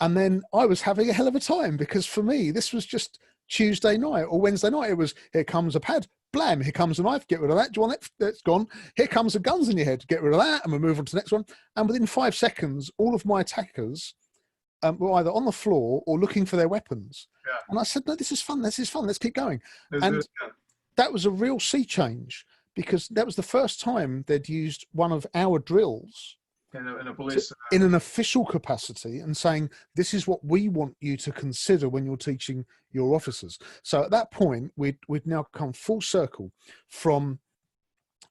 And then I was having a hell of a time, because for me, this was just Tuesday night or Wednesday night. It was, here comes a pad. Blam, here comes a knife, get rid of that. Do you want it? That's gone. Here comes the guns in your head, get rid of that, and we'll move on to the next one. And within 5 seconds, all of my attackers were either on the floor or looking for their weapons. Yeah. And I said, no, this is fun, let's keep going. That was a real sea change, because that was the first time they'd used one of our drills in a police, in an official capacity, and saying, this is what we want you to consider when you're teaching your officers. So at that point, we'd now come full circle from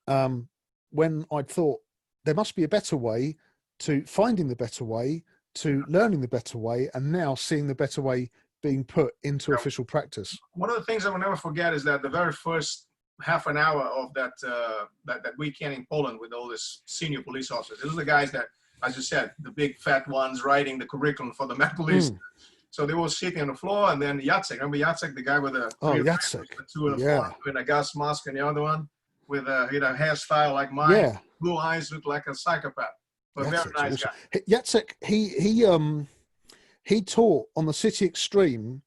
when I'd thought there must be a better way, to finding the better way, to learning the better way, and now seeing the better way being put into official practice. One of the things I will never forget is that the very first half an hour of that weekend in Poland with all these senior police officers, these are the guys that, as you said, the big fat ones writing the curriculum for the Met Police. So they were sitting on the floor, and then Jacek, remember Jacek, the guy with the two in the floor, with a gas mask, and the other one with a hairstyle like mine, blue eyes, looked like a psychopath, but very nice guy. Jacek, he taught on the City Extreme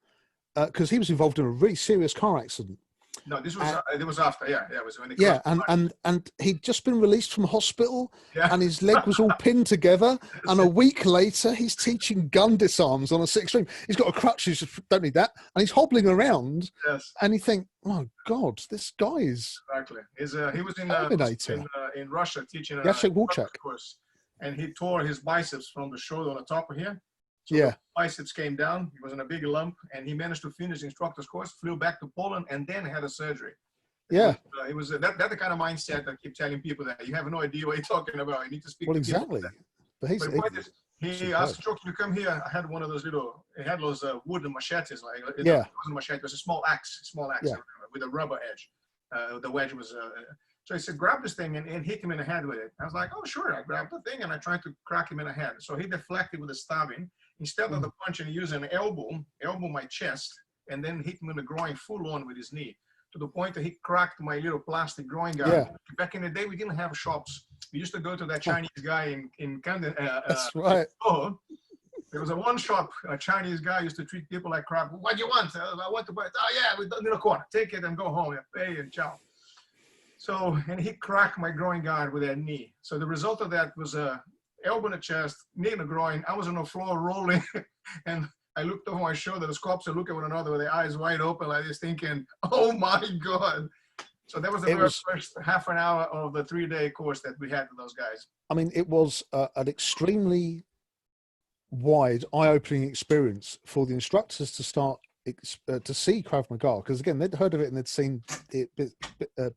because he was involved in a really serious car accident. No, this was it was after, it was when and he'd just been released from hospital, and his leg was all pinned together, and a week later he's teaching gun disarms on a City Extreme. He's got a crutch, he just don't need that, and he's hobbling around, and you think, oh God, this guy is exactly. He was in Russia teaching a course, and he tore his biceps from the shoulder on the top of here. So the biceps came down. He was in a big lump, and he managed to finish the instructor's course, flew back to Poland, and then had a surgery. It was that the kind of mindset I keep telling people, that you have no idea what you're talking about. You need to speak to exactly. But he asked Chuck to come here. I had one of those wooden machetes. It wasn't a machete, it was a small axe with a rubber edge. The wedge was. So he said, grab this thing and hit him in the head with it. I was like, oh, sure. I grabbed the thing and I tried to crack him in the head. So he deflected with a stabbing. Instead of the punch, and he used an elbow my chest, and then hit him in the groin full on with his knee. to the point that he cracked my little plastic groin guard. Yeah. Back in the day, we didn't have shops. We used to go to that Chinese guy in Camden. That's right. There was a one shop, a Chinese guy used to treat people like crap. What do you want? I want to buy it. Oh, yeah, we in the corner. Take it and go home. Pay and ciao. So, and he cracked my groin guard with that knee. So the result of that was a elbow in the chest, knee in the groin. I was on the floor rolling, and I looked over my shoulder. The cops are looking at one another with their eyes wide open like this, thinking, oh my God. So that was the first half an hour of the 3-day course that we had with those guys. I mean, it was an extremely wide, eye-opening experience for the instructors to start to see Krav Maga, because again, they'd heard of it and they'd seen it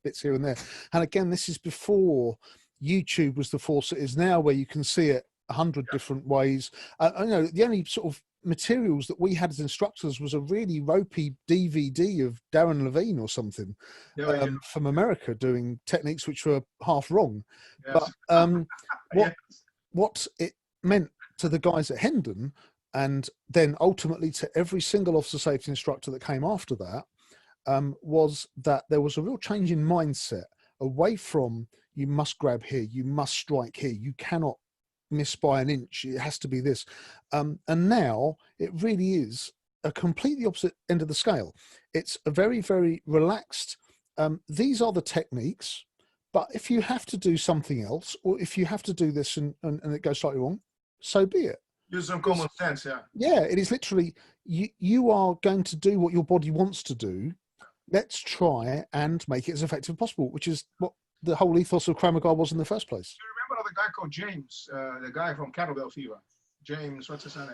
bits here and there. And again, this is before YouTube was the force it is now, where you can see it 100 different ways. You know, the only sort of materials that we had as instructors was a really ropey DVD of Darren Levine or something from America doing techniques which were half wrong. Yes. But what it meant to the guys at Hendon, and then ultimately to every single officer safety instructor that came after that, was that there was a real change in mindset away from you must grab here, you must strike here, you cannot miss by an inch, it has to be this. And now it really is a completely opposite end of the scale. It's a very, very relaxed, these are the techniques, but if you have to do something else, or if you have to do this and it goes slightly wrong, so be it. Use some common sense, yeah. Yeah, it is literally, you are going to do what your body wants to do. Let's try and make it as effective as possible, which is what the whole ethos of Krav Maga was in the first place. Do you remember the guy called James, the guy from Kettlebell Fever? James, what's his name?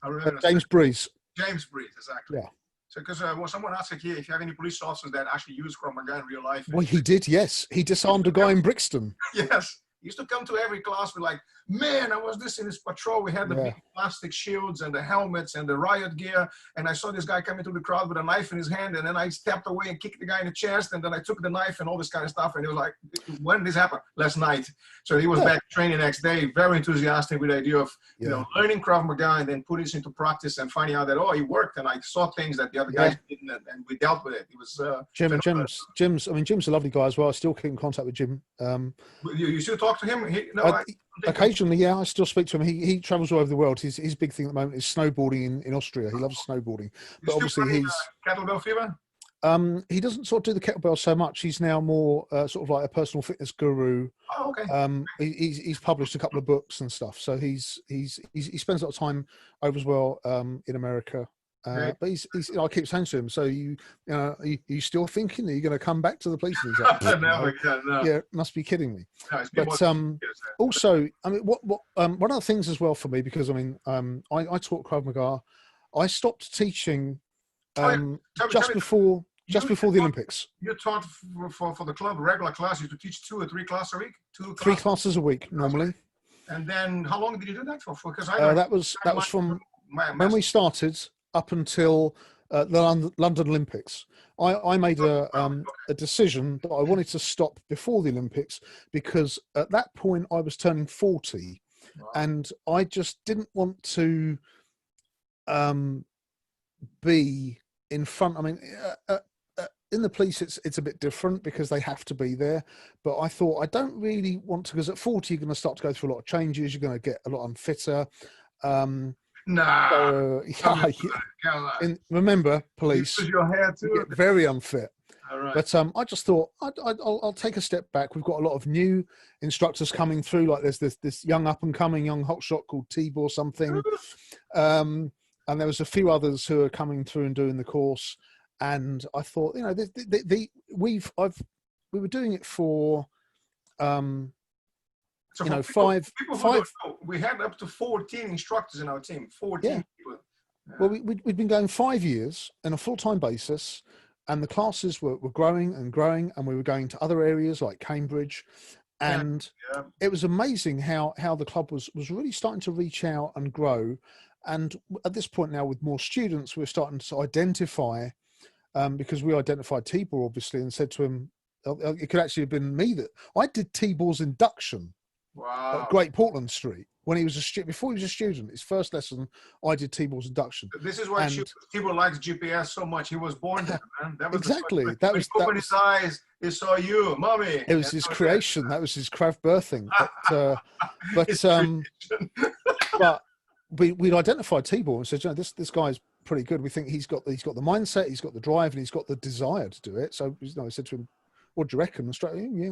I remember James Breeze. James Breeze, exactly. Yeah. So, because when someone asked like, here, if you have any police officers that actually use Krav Maga in real life. Well, he did, yes. He disarmed a guy in Brixton. Yes. He used to come to every class with like, man, I was this in this patrol. We had the big plastic shields and the helmets and the riot gear. And I saw this guy coming through the crowd with a knife in his hand. And then I stepped away and kicked the guy in the chest. And then I took the knife and all this kind of stuff. And he was like, when did this happen? Last night. So he was back training the next day, very enthusiastic with the idea of, you know, learning Krav Maga and then putting this into practice and finding out that, oh, it worked. And I saw things that the other guys didn't, and we dealt with it. It was Jim's a lovely guy as well. I still keep in contact with Jim. You still talk to him? Occasionally, yeah, I still speak to him. He travels all over the world. His big thing at the moment is snowboarding in Austria. He loves snowboarding. But obviously he's Kettlebell Fever? He doesn't sort of do the kettlebell so much. He's now more sort of like a personal fitness guru. Oh, okay. He's published a couple of books and stuff. So he spends a lot of time over as well in America. But he's I keep saying to him, so you still thinking that you're going to come back to the police? And he's like, no. Yeah, must be kidding me. No, but also, I mean, what one of the things as well for me, because I mean, I taught Krav Maga. I stopped teaching just before the Olympics. You taught for the club regular class. You used to teach 2 or 3 classes a week. 3 classes a week normally. And then how long did you do that for? Because that was from when we started up until the London Olympics. I made a decision that I wanted to stop before the Olympics, because at that point I was turning 40, and I just didn't want to be in front. I mean, in the police it's a bit different because they have to be there, but I thought I don't really want to, because at 40 you're going to start to go through a lot of changes. You're going to get a lot unfitter. Remember, police, your hair too. Very unfit. All right. But I just thought I'll take a step back. We've got a lot of new instructors coming through. Like there's this young up and coming young hotshot called Tib or something, and there was a few others who are coming through and doing the course. And I thought, you know, we were doing it for. So you know, five. We had up to 14 instructors in our team. 14 people. Yeah. Well, we'd been going 5 years on a full-time basis, and the classes were growing and growing, and we were going to other areas like Cambridge, and it was amazing how the club was really starting to reach out and grow. And at this point now, with more students, we're starting to identify, because we identified Tibor obviously, and said to him, it could actually have been me that I did Tibor's induction. Wow. At Great Portland Street. when he was before he was a student. His first lesson, I did Tibor's induction. This is why Tibor likes GPS so much. He was born there, man. That was exactly. When he opened his eyes, he saw you, mommy. It was his creation. That was his Krav birthing. But we'd identified Tibor and said, you know, this guy's pretty good. We think he's got the mindset, he's got the drive, and he's got the desire to do it. So, you know, I said to him, what do you reckon? And straight, yeah,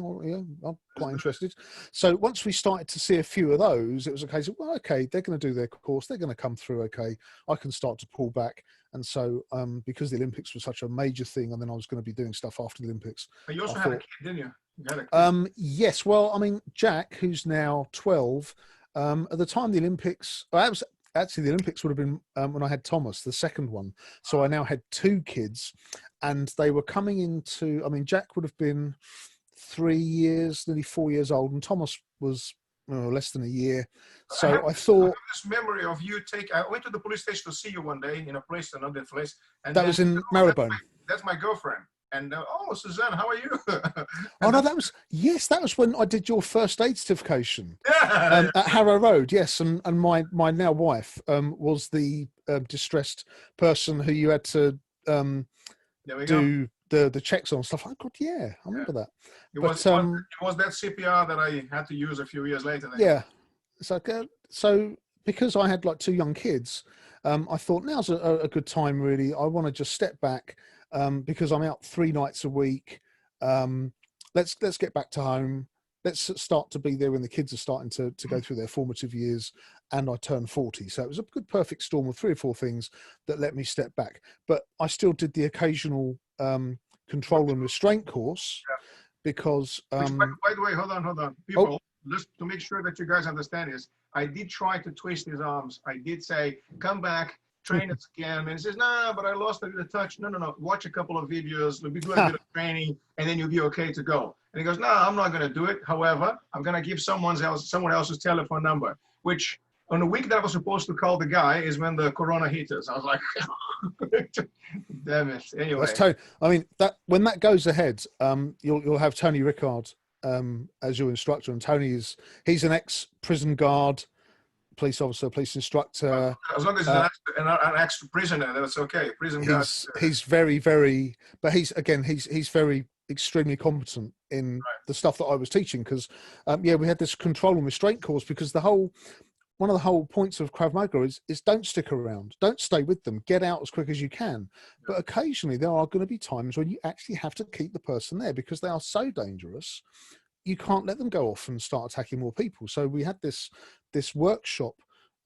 I'm quite interested. So once we started to see a few of those, it was a case of, well, okay, they're going to do their course, they're going to come through. Okay, I can start to pull back. And so, because the Olympics was such a major thing, and then I was going to be doing stuff after the Olympics. But you also had a kid, didn't you? You had a kid. Yes. Well, I mean, Jack, who's now 12, at the time the Olympics, actually, the Olympics would have been when I had Thomas, the second one. So I now had 2 kids, and they were coming into, I mean, Jack would have been 3 years, nearly 4 years old, and Thomas was less than a year. So I thought... this memory of you I went to the police station to see you one day in a place, another place. And that was in Marylebone. That's my girlfriend. And Suzanne, how are you? Oh no, that was when I did your first aid certification at Harrow Road. Yes, and my now wife was the distressed person who you had to do the checks on stuff. Oh God, yeah, I remember that. It was that CPR that I had to use a few years later. Then. Yeah, so because I had like 2 young kids, I thought now's a good time. Really, I want to just step back. Because I'm out 3 nights a week. Let's get back to home. Let's start to be there when the kids are starting to go through their formative years, and I turned 40. So it was a good perfect storm of 3 or 4 things that let me step back. But I still did the occasional control and restraint course because... by the way, hold on. People, just to make sure that you guys understand this, I did try to twist his arms. I did say, come back, train us again. And he says, no, but I lost a bit of touch. No. Watch a couple of videos. We'll be doing a bit of training, and then you'll be okay to go. And he goes, no, I'm not going to do it. However, I'm going to give someone else's telephone number, which on the week that I was supposed to call the guy is when the corona hit us. I was like, damn it. Anyway. I mean, when that goes ahead, you'll have Tony Rickard as your instructor. And Tony he's an ex-prison guard, police officer, police instructor. As long as he's an ex-prisoner, that's okay. Prison guard. He's very, very, but he's very extremely competent in the stuff that I was teaching because, we had this control and restraint course because one of the whole points of Krav Maga is don't stick around, don't stay with them, get out as quick as you can. Yeah. But occasionally there are going to be times when you actually have to keep the person there because they are so dangerous. You can't let them go off and start attacking more people. So we had this workshop,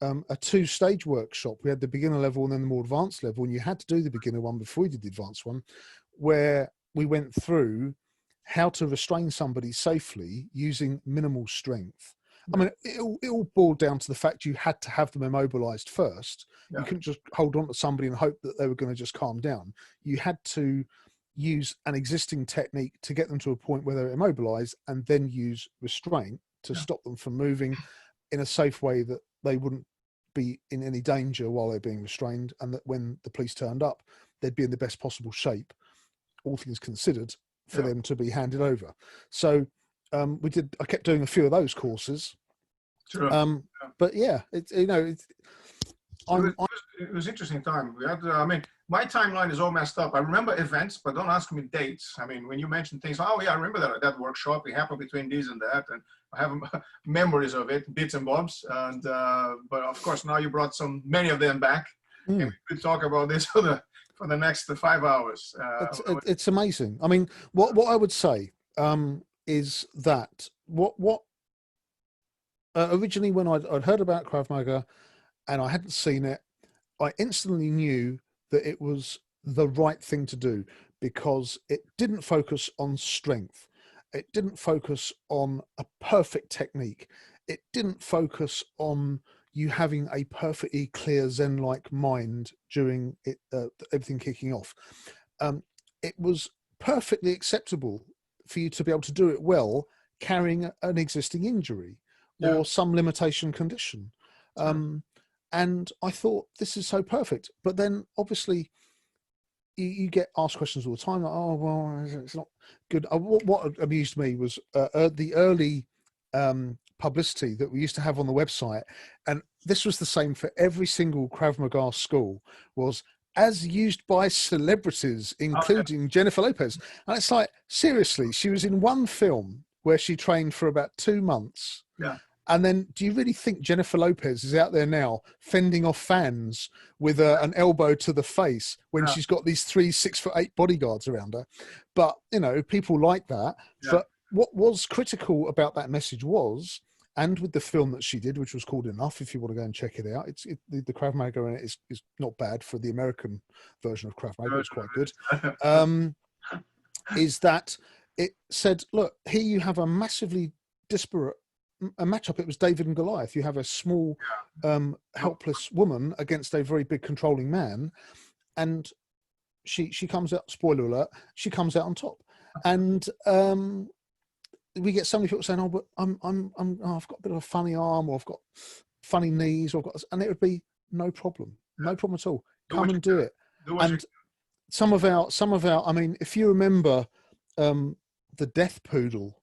a 2-stage workshop. We had the beginner level and then the more advanced level, and you had to do the beginner one before you did the advanced one, where we went through how to restrain somebody safely using minimal strength. I mean, it all boiled down to the fact you had to have them immobilized first. Yeah. You couldn't just hold on to somebody and hope that they were going to just calm down. You had to use an existing technique to get them to a point where they're immobilized and then use restraint to stop them from moving in a safe way that they wouldn't be in any danger while they're being restrained, and that when the police turned up, they'd be in the best possible shape, all things considered, for them to be handed over. So I kept doing a few of those courses. Sure. But yeah, it was interesting time. We had, my timeline is all messed up. I remember events, but don't ask me dates. I mean, when you mention things, I remember that workshop. It happened between this and that, and I have memories of it, bits and bobs. And but of course, now you brought many of them back, and we could talk about this for the next 5 hours. It's amazing. I mean, what I would say is that what originally when I'd heard about Krav Maga and I hadn't seen it, I instantly knew that it was the right thing to do because it didn't focus on strength. It didn't focus on a perfect technique. It didn't focus on you having a perfectly clear Zen-like mind during everything kicking off. It was perfectly acceptable for you to be able to do it well, carrying an existing injury or some limitation condition. And I thought, this is so perfect. But then obviously you get asked questions all the time, like, oh, well, it's not good. What amused me was the early publicity that we used to have on the website, and this was the same for every single Krav Maga school, was as used by celebrities, including Jennifer Lopez. And it's like, seriously, she was in one film where she trained for about 2 months. Yeah. And then do you really think Jennifer Lopez is out there now fending off fans with an elbow to the face when she's got these 3 6'8" bodyguards around her? But, you know, people like that. Yeah. But what was critical about that message was, and with the film that she did, which was called Enough, if you want to go and check it out, the Krav Maga in it is not bad. For the American version of Krav Maga, it's quite good. Is that it said, look, here you have a massively disparate a matchup. It was David and Goliath. You have a small, helpless woman against a very big, controlling man, and she comes out. Spoiler alert: she comes out on top. And we get so many people saying, "Oh, but I've got a bit of a funny arm, or I've got funny knees, or I've got," and it would be no problem at all. Come and do it. And some of our, I mean, if you remember, the Death Poodle,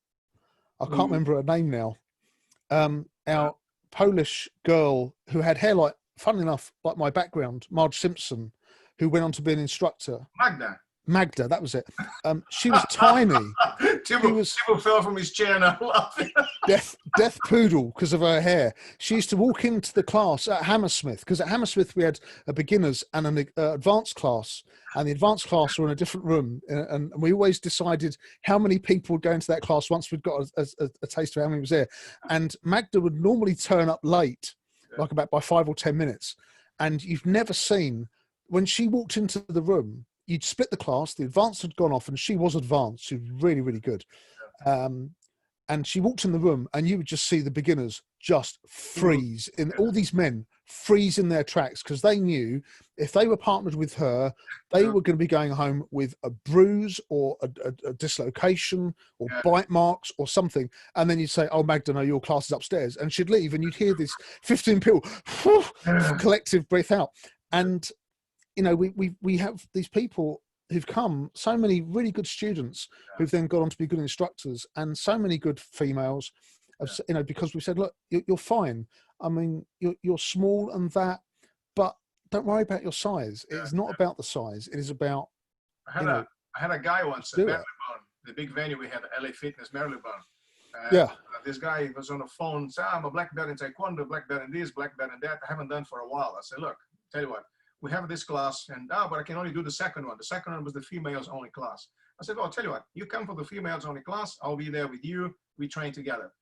I can't remember her name now. Our Polish girl who had hair like, funnily enough, like my background, Marge Simpson, who went on to be an instructor. Magda, that was it. She was tiny. Tibble fell from his chair and I'm laughing. Death Poodle, because of her hair. She used to walk into the class at Hammersmith, because at Hammersmith we had a beginners and an advanced class, and the advanced class were in a different room, and we always decided how many people would go into that class once we'd got a taste of how many was there. And Magda would normally turn up late, like about by 5 or 10 minutes, and you've never seen, when she walked into the room, you'd split the class, the advanced had gone off, and she was advanced. She was really, really good. And she walked in the room, and you would just see the beginners just freeze, in all these men freeze in their tracks, because they knew if they were partnered with her, they were going to be going home with a bruise or a dislocation or bite marks or something. And then you'd say, "Oh, Magda, no, your class is upstairs." And she'd leave, and you'd hear this 15 people collective breath out. And you know, we have these people who've come, so many really good students who've then gone on to be good instructors, and so many good females, you know, because we said, look, you're fine. I mean, you're small and that, but don't worry about your size. It's not about the size. It is about, I had a guy once at Marylebone, the big venue we had at LA Fitness, Marylebone. This guy was on the phone, said, "I'm a black belt in Taekwondo, black belt in this, black belt in that. I haven't done for a while." I said, "Look, tell you what, we have this class, and but I can only do the second one. The second one was the females only class." I said, "Well, I'll tell you what, you come for the females only class, I'll be there with you, we train together."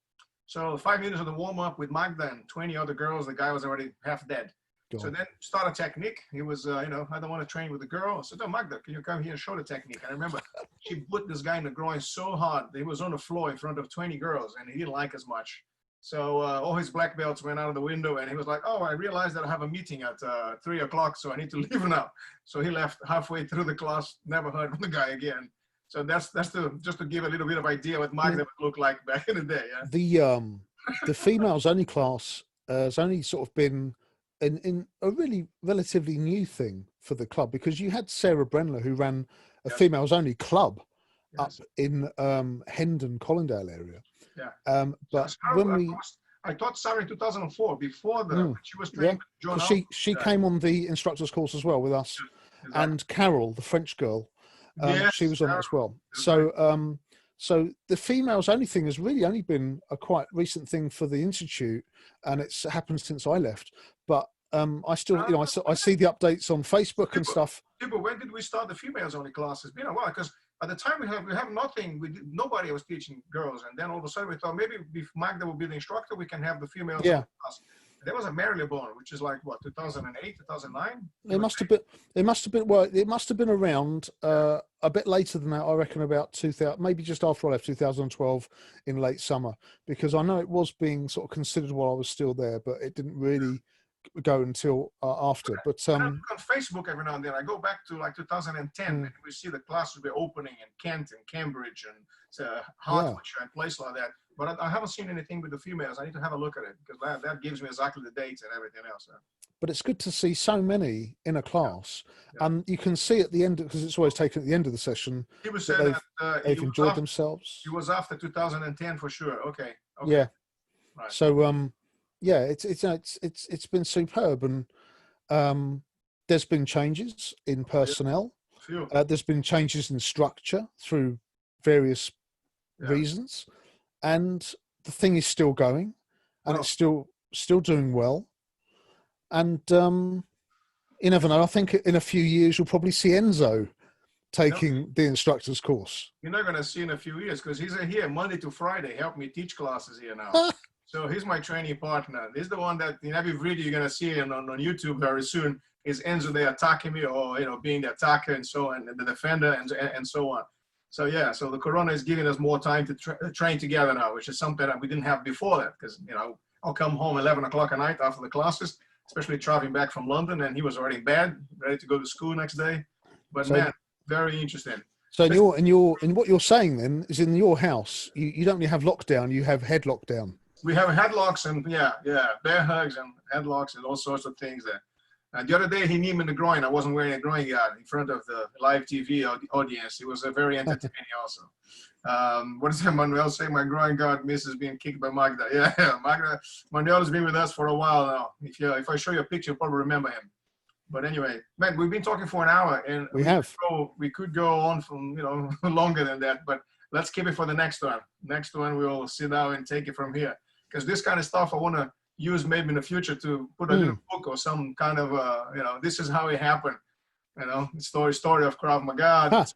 So 5 minutes of the warm-up with Magda and 20 other girls, the guy was already half dead. So then start a technique. He was, you know, "I don't want to train with the girl." I said, "Oh, Magda, can you come here and show the technique?" And I remember she put this guy in the groin so hard, he was on the floor in front of 20 girls, and he didn't like as much. So all his black belts went out of the window, and he was like, "Oh, I realized that I have a meeting at 3 o'clock, so I need to leave now." So he left halfway through the class, never heard from the guy again. So that's just to give a little bit of idea what Magda would look like back in the day. Yeah? The females only class has only sort of been in a really relatively new thing for the club, because you had Sarah Brenler, who ran a females only club up in Hendon, Collindale area. But when I taught Sarah in 2004, before she was trained with John. She came on the instructor's course as well with us, and Carol, the French girl, she was on it as well. So the females only thing has really only been a quite recent thing for the institute, and it's happened since I left. But I still, you know, I see the updates on Facebook and stuff. But when did we start the females only classes? It's been a while, because at the time we have nothing. Nobody was teaching girls, and then all of a sudden we thought maybe if Magda will be the instructor, we can have the females only class. There was a Marylebone, which is like what, 2008, 2009. It must have been around a bit later than that. I reckon about 2000, maybe just after I left, 2012, in late summer, because I know it was being sort of considered while I was still there, but it didn't really go until after. But on Facebook every now and then I go back to like 2010, and we see the classes be opening in Kent and Cambridge and Hertfordshire and places like that. But I haven't seen anything with the females. I need to have a look at it, because that gives me exactly the dates and everything else. But it's good to see so many in a class, and you can see at the end, because it's always taken at the end of the session, he was saying they've enjoyed themselves. It was after 2010 for sure. Okay. Yeah. Right. So yeah, it's been superb, and there's been changes in personnel. Phew. There's been changes in structure through various reasons, and the thing is still going, and it's still doing well. And you never know. I think in a few years you'll probably see Enzo taking the instructor's course. You're not going to see in a few years because he's here Monday to Friday, help me teach classes here now. So he's my training partner. He's the one that in every video you're going to see on YouTube very soon is Enzo there attacking me, or being the attacker and so on, and the defender and so on. So yeah, so the Corona is giving us more time to train together now, which is something that we didn't have before that, because I'll come home 11 o'clock at night after the classes, especially traveling back from London, and he was already in bed, ready to go to school next day. But man, very interesting. So in what you're saying then is in your house, you don't really have lockdown, you have head lockdown. We have headlocks and bear hugs and headlocks and all sorts of things there. The other day he kneed me in the groin. I wasn't wearing a groin guard in front of the live TV audience. It was a very entertaining also. What does Manuel say? My groin guard misses being kicked by Magda. Yeah, Magda. Manuel has been with us for a while now. If I show you a picture, you'll probably remember him. But anyway, man, we've been talking for an hour, and we could go on from longer than that. But let's keep it for the next one. Next one we'll sit down and take it from here, because this kind of stuff I want to use maybe in the future to put a little book or some kind of this is how it happened. Story of Krav Maga,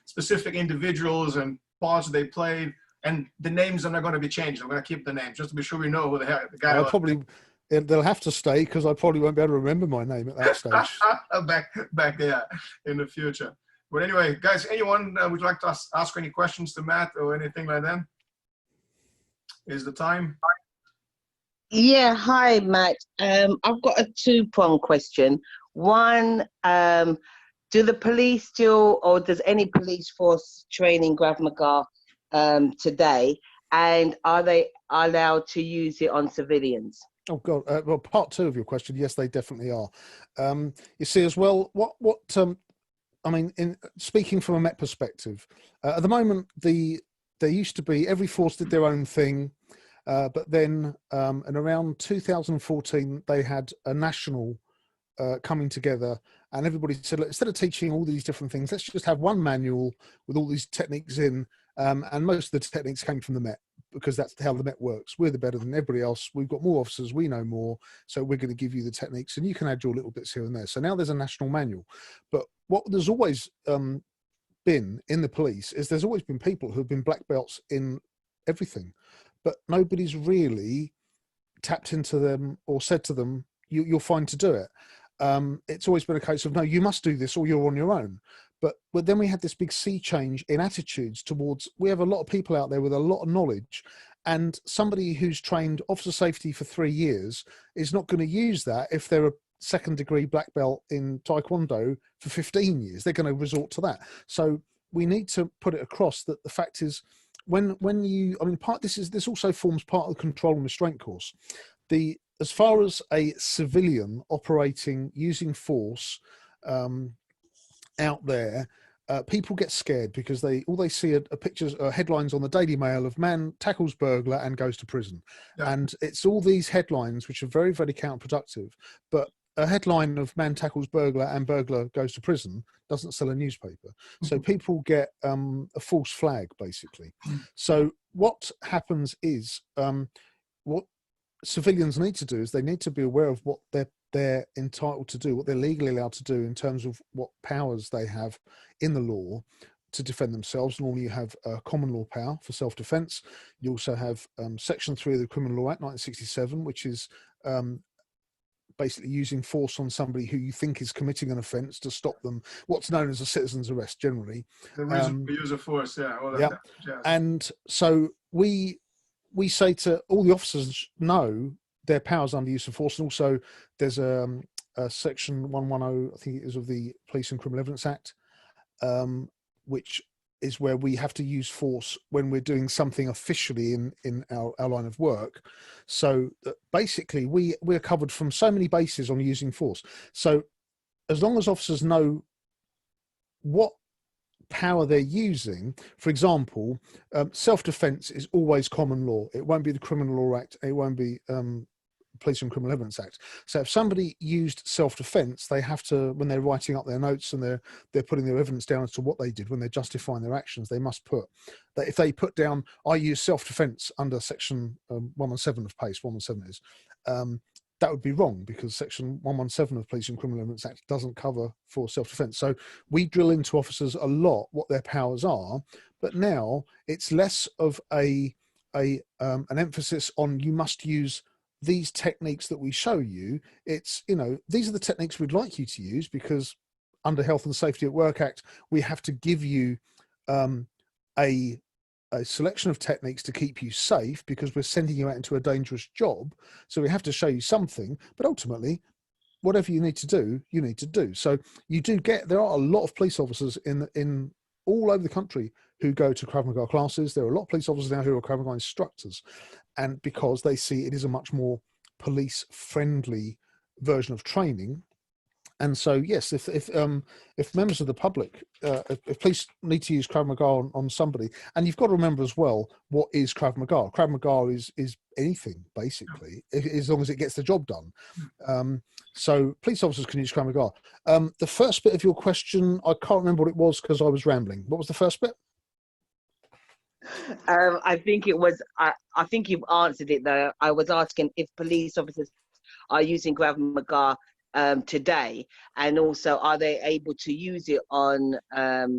specific individuals and parts they played, and the names are not going to be changed. I'm going to keep the names just to be sure we know who the guy was. They'll have to stay, because I probably won't be able to remember my name at that stage. back there in the future. But anyway, guys, anyone would like to ask any questions to Matt or anything like that? Is the time? Yeah, hi, Matt. I've got a two-pronged question. One, do the police still, or does any police force training Krav Maga today? And are they allowed to use it on civilians? Oh God! Well, part two of your question, yes, they definitely are. You see, as well, I mean, in speaking from a Met perspective, at the moment, there used to be every force did their own thing, but then in around 2014, they had a national coming together, and everybody said, look, instead of teaching all these different things, let's just have one manual with all these techniques in, and most of the techniques came from the Met, because that's how the Met works. We're the better than everybody else. We've got more officers. We know more. So we're going to give you the techniques, and you can add your little bits here and there. So now there's a national manual. But what there's always been in the police is there's always been people who have been black belts in everything, but nobody's really tapped into them or said to them, you're fine to do it. It's always been a case of, no, you must do this or you're on your own. But then we had this big sea change in attitudes towards, we have a lot of people out there with a lot of knowledge, and somebody who's trained officer safety for 3 years is not going to use that if they're a second degree black belt in Taekwondo for 15 years. They're going to resort to that. So we need to put it across that the fact is, when you, I mean, this also forms part of the control and restraint course. As far as a civilian operating using force out there, people get scared because all they see are pictures, headlines on the Daily Mail of man tackles burglar and goes to prison. Yeah. And it's all these headlines which are very, very counterproductive. But a headline of man tackles burglar and burglar goes to prison doesn't sell a newspaper. So people get a false flag, basically. So what happens is, what civilians need to do is they need to be aware of what they're entitled to do, what they're legally allowed to do in terms of what powers they have in the law to defend themselves. Normally you have common law power for self-defense. You also have Section 3 of the Criminal Law Act 1967, which is basically using force on somebody who you think is committing an offence to stop them, what's known as a citizen's arrest generally. The reason for use of force, all that. Yeah. And so we say to all the officers, know their powers under use of force. And also there's a section 110, I think it is, of the Police and Criminal Evidence Act, which is where we have to use force when we're doing something officially in our line of work. So basically we're covered from so many bases on using force. So as long as officers know what power they're using. For example, self-defense is always common law. It won't be the Criminal Law Act. It won't be Police and Criminal Evidence Act. So if somebody used self-defense, they have to, when they're writing up their notes and they're putting their evidence down as to what they did, when they're justifying their actions, they must put that if they put down, I use self-defense under section 117 of PACE, 117 is, that would be wrong, because section 117 of Police and Criminal Evidence Act doesn't cover for self-defense. So we drill into officers a lot what their powers are, but now it's less of an emphasis on you must use these techniques that we show you. It's, you know, these are the techniques we'd like you to use, because under Health and Safety at Work Act, we have to give you a selection of techniques to keep you safe, because we're sending you out into a dangerous job. So we have to show you something, but ultimately, whatever you need to do, you need to do. So you do get, there are a lot of police officers in all over the country who go to Krav Maga classes. There are a lot of police officers now who are Krav Maga instructors, and because they see it is a much more police friendly version of training. And so, yes, if members of the public, if police need to use Krav Maga on somebody, and you've got to remember as well, what is Krav Maga? Krav Maga is anything, basically, as long as it gets the job done. So police officers can use Krav Maga. The first bit of your question, I can't remember what it was because I was rambling. What was the first bit? I think it was, I think you've answered it though. I was asking if police officers are using Krav Maga today, and also are they able to use it on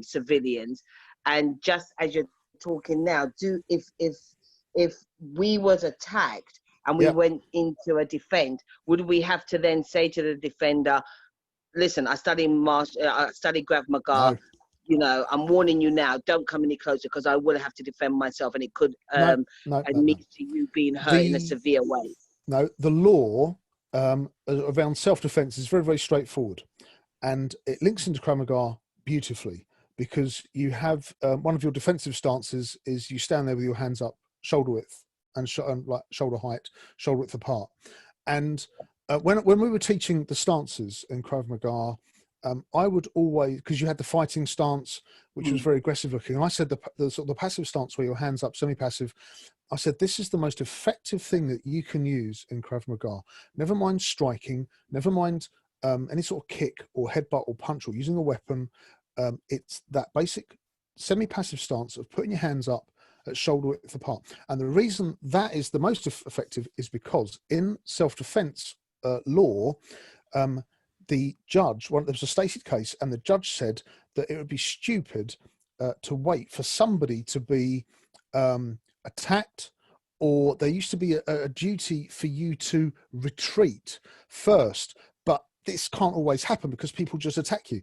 civilians? And just as you're talking now, if we was attacked and we went into a defend, would we have to then say to the defender, listen, I study Krav Maga, you know, I'm warning you now, don't come any closer, because I will have to defend myself, and it could admit to you being hurt in a severe way? No, the law around self-defense is very, very straightforward, and it links into Krav Maga beautifully, because you have one of your defensive stances is you stand there with your hands up, shoulder width, and like shoulder height, shoulder width apart. And when we were teaching the stances in Krav Maga, I would always, because you had the fighting stance, which was very aggressive looking, and I said the sort of the passive stance where your hands up, semi-passive, I said, this is the most effective thing that you can use in Krav Maga. Never mind striking, never mind any sort of kick or headbutt or punch or using a weapon. It's that basic semi-passive stance of putting your hands up at shoulder width apart. And the reason that is the most effective is because in self-defense law, the judge, there was a stated case, and the judge said that it would be stupid to wait for somebody to be attacked, or there used to be a duty for you to retreat first, but this can't always happen because people just attack you.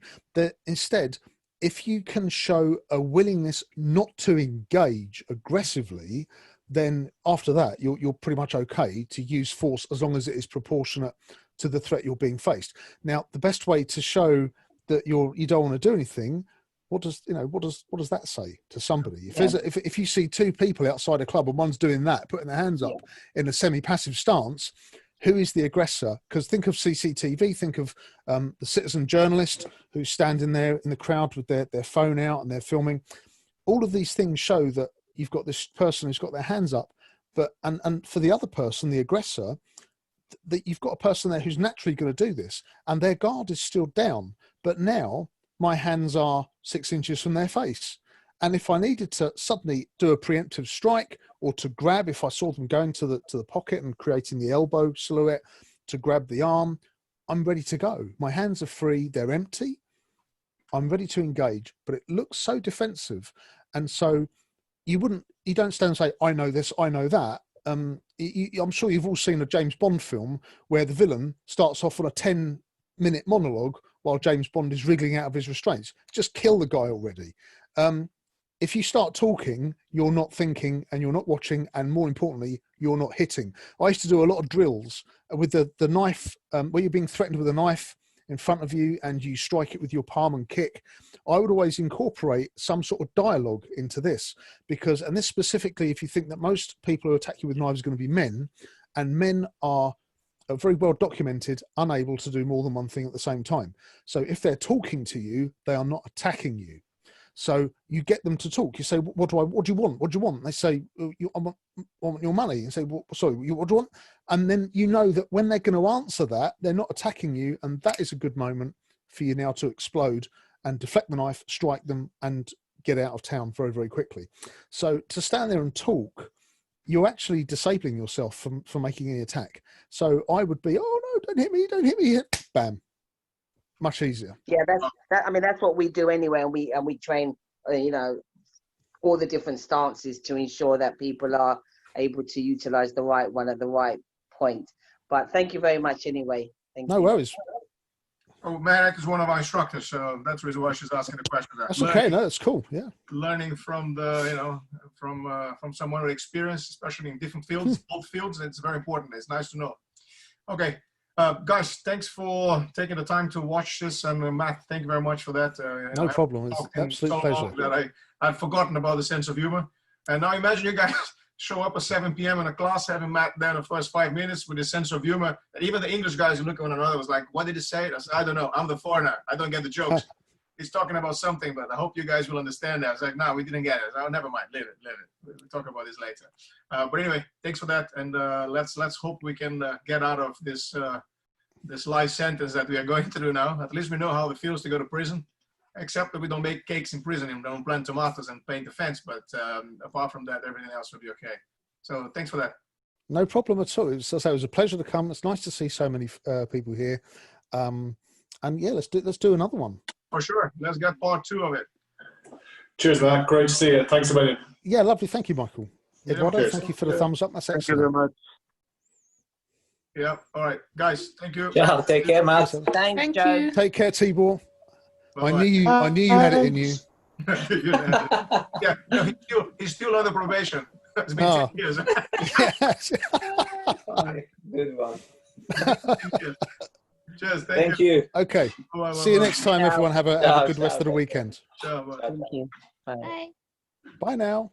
Instead, if you can show a willingness not to engage aggressively, then after that you're pretty much okay to use force as long as it is proportionate to the threat you're being faced. Now, the best way to show that you don't want to do anything, what does that say to somebody? If you see two people outside a club and one's doing that, putting their hands up in a semi-passive stance, who is the aggressor? Because think of CCTV, think of the citizen journalist who's standing there in the crowd with their phone out and they're filming. All of these things show that you've got this person who's got their hands up, but and for the other person, the aggressor, that you've got a person there who's naturally going to do this, and their guard is still down, but now my hands are 6 inches from their face. And if I needed to suddenly do a preemptive strike, or to grab, if I saw them going to the pocket and creating the elbow silhouette to grab the arm, I'm ready to go. My hands are free, they're empty. I'm ready to engage, but it looks so defensive. And so you don't stand and say, I know this, I know that. I'm sure you've all seen a James Bond film where the villain starts off on a 10-minute monologue while James Bond is wriggling out of his restraints. Just kill the guy already. If you start talking, you're not thinking and you're not watching, and more importantly, you're not hitting. I used to do a lot of drills with the knife, where you're being threatened with a knife in front of you and you strike it with your palm and kick. I would always incorporate some sort of dialogue into this, because, and this specifically, if you think that most people who attack you with knives are going to be men, and men are very well documented, unable to do more than one thing at the same time. So if they're talking to you, they are not attacking you. So you get them to talk. You say, what do you want? What do you want? They say, I want your money. You say, well, sorry, what do you want? And then you know that when they're going to answer that, they're not attacking you. And that is a good moment for you now to explode and deflect the knife, strike them, and get out of town very, very quickly. So to stand there and talk, you're actually disabling yourself from making any attack. So I would be, oh no, don't hit me, bam. Much easier. Yeah, that's what we do anyway, and we train, all the different stances to ensure that people are able to utilize the right one at the right point. But thank you very much anyway. Thank you. No worries. Oh, Matt is one of our instructors, so that's the reason why she's asking the question. That's okay. No, that's cool. Yeah. Learning from from someone with experience, especially in different fields, both fields, it's very important. It's nice to know. Okay. Guys, thanks for taking the time to watch this, and Matt, thank you very much for that. No problem. It's an absolute pleasure. That I'd forgotten about the sense of humor, and now imagine you guys show up at 7 p.m. in a class, having Matt there the first 5 minutes with his sense of humor, and even the English guys who look at one another was like, "What did he say?" I said, "I don't know. I'm the foreigner. I don't get the jokes." He's talking about something, but I hope you guys will understand that. I was like, "No, we didn't get it." Oh, never mind. Leave it. We'll talk about this later. But anyway, thanks for that, and let's hope we can get out of this this life sentence that we are going through now. At least we know how it feels to go to prison, except that we don't make cakes in prison and don't plant tomatoes and paint the fence. But apart from that, everything else will be okay. So thanks for that. No problem at all. It was a pleasure to come. It's nice to see so many people here. And yeah, let's do another one. For sure. Let's get part 2 of it. Cheers, Matt. Great to see you. Thanks a million. Yeah, lovely. Thank you, Michael. Eduardo, thank you for the thumbs up. That's excellent. Thank you very much. Yeah. All right, guys. Thank you. Yeah. Take care, Matt. Thank you. Take care, Tibor. Bye-bye. I knew you had it in you. Yeah. No, he's still under probation. It's been 10 years. Yes. Good one. Cheers. Thank you. Okay. Bye, See you next time, everyone. Have a good rest of the weekend. Ciao, bye. Thank you. Bye. Bye now.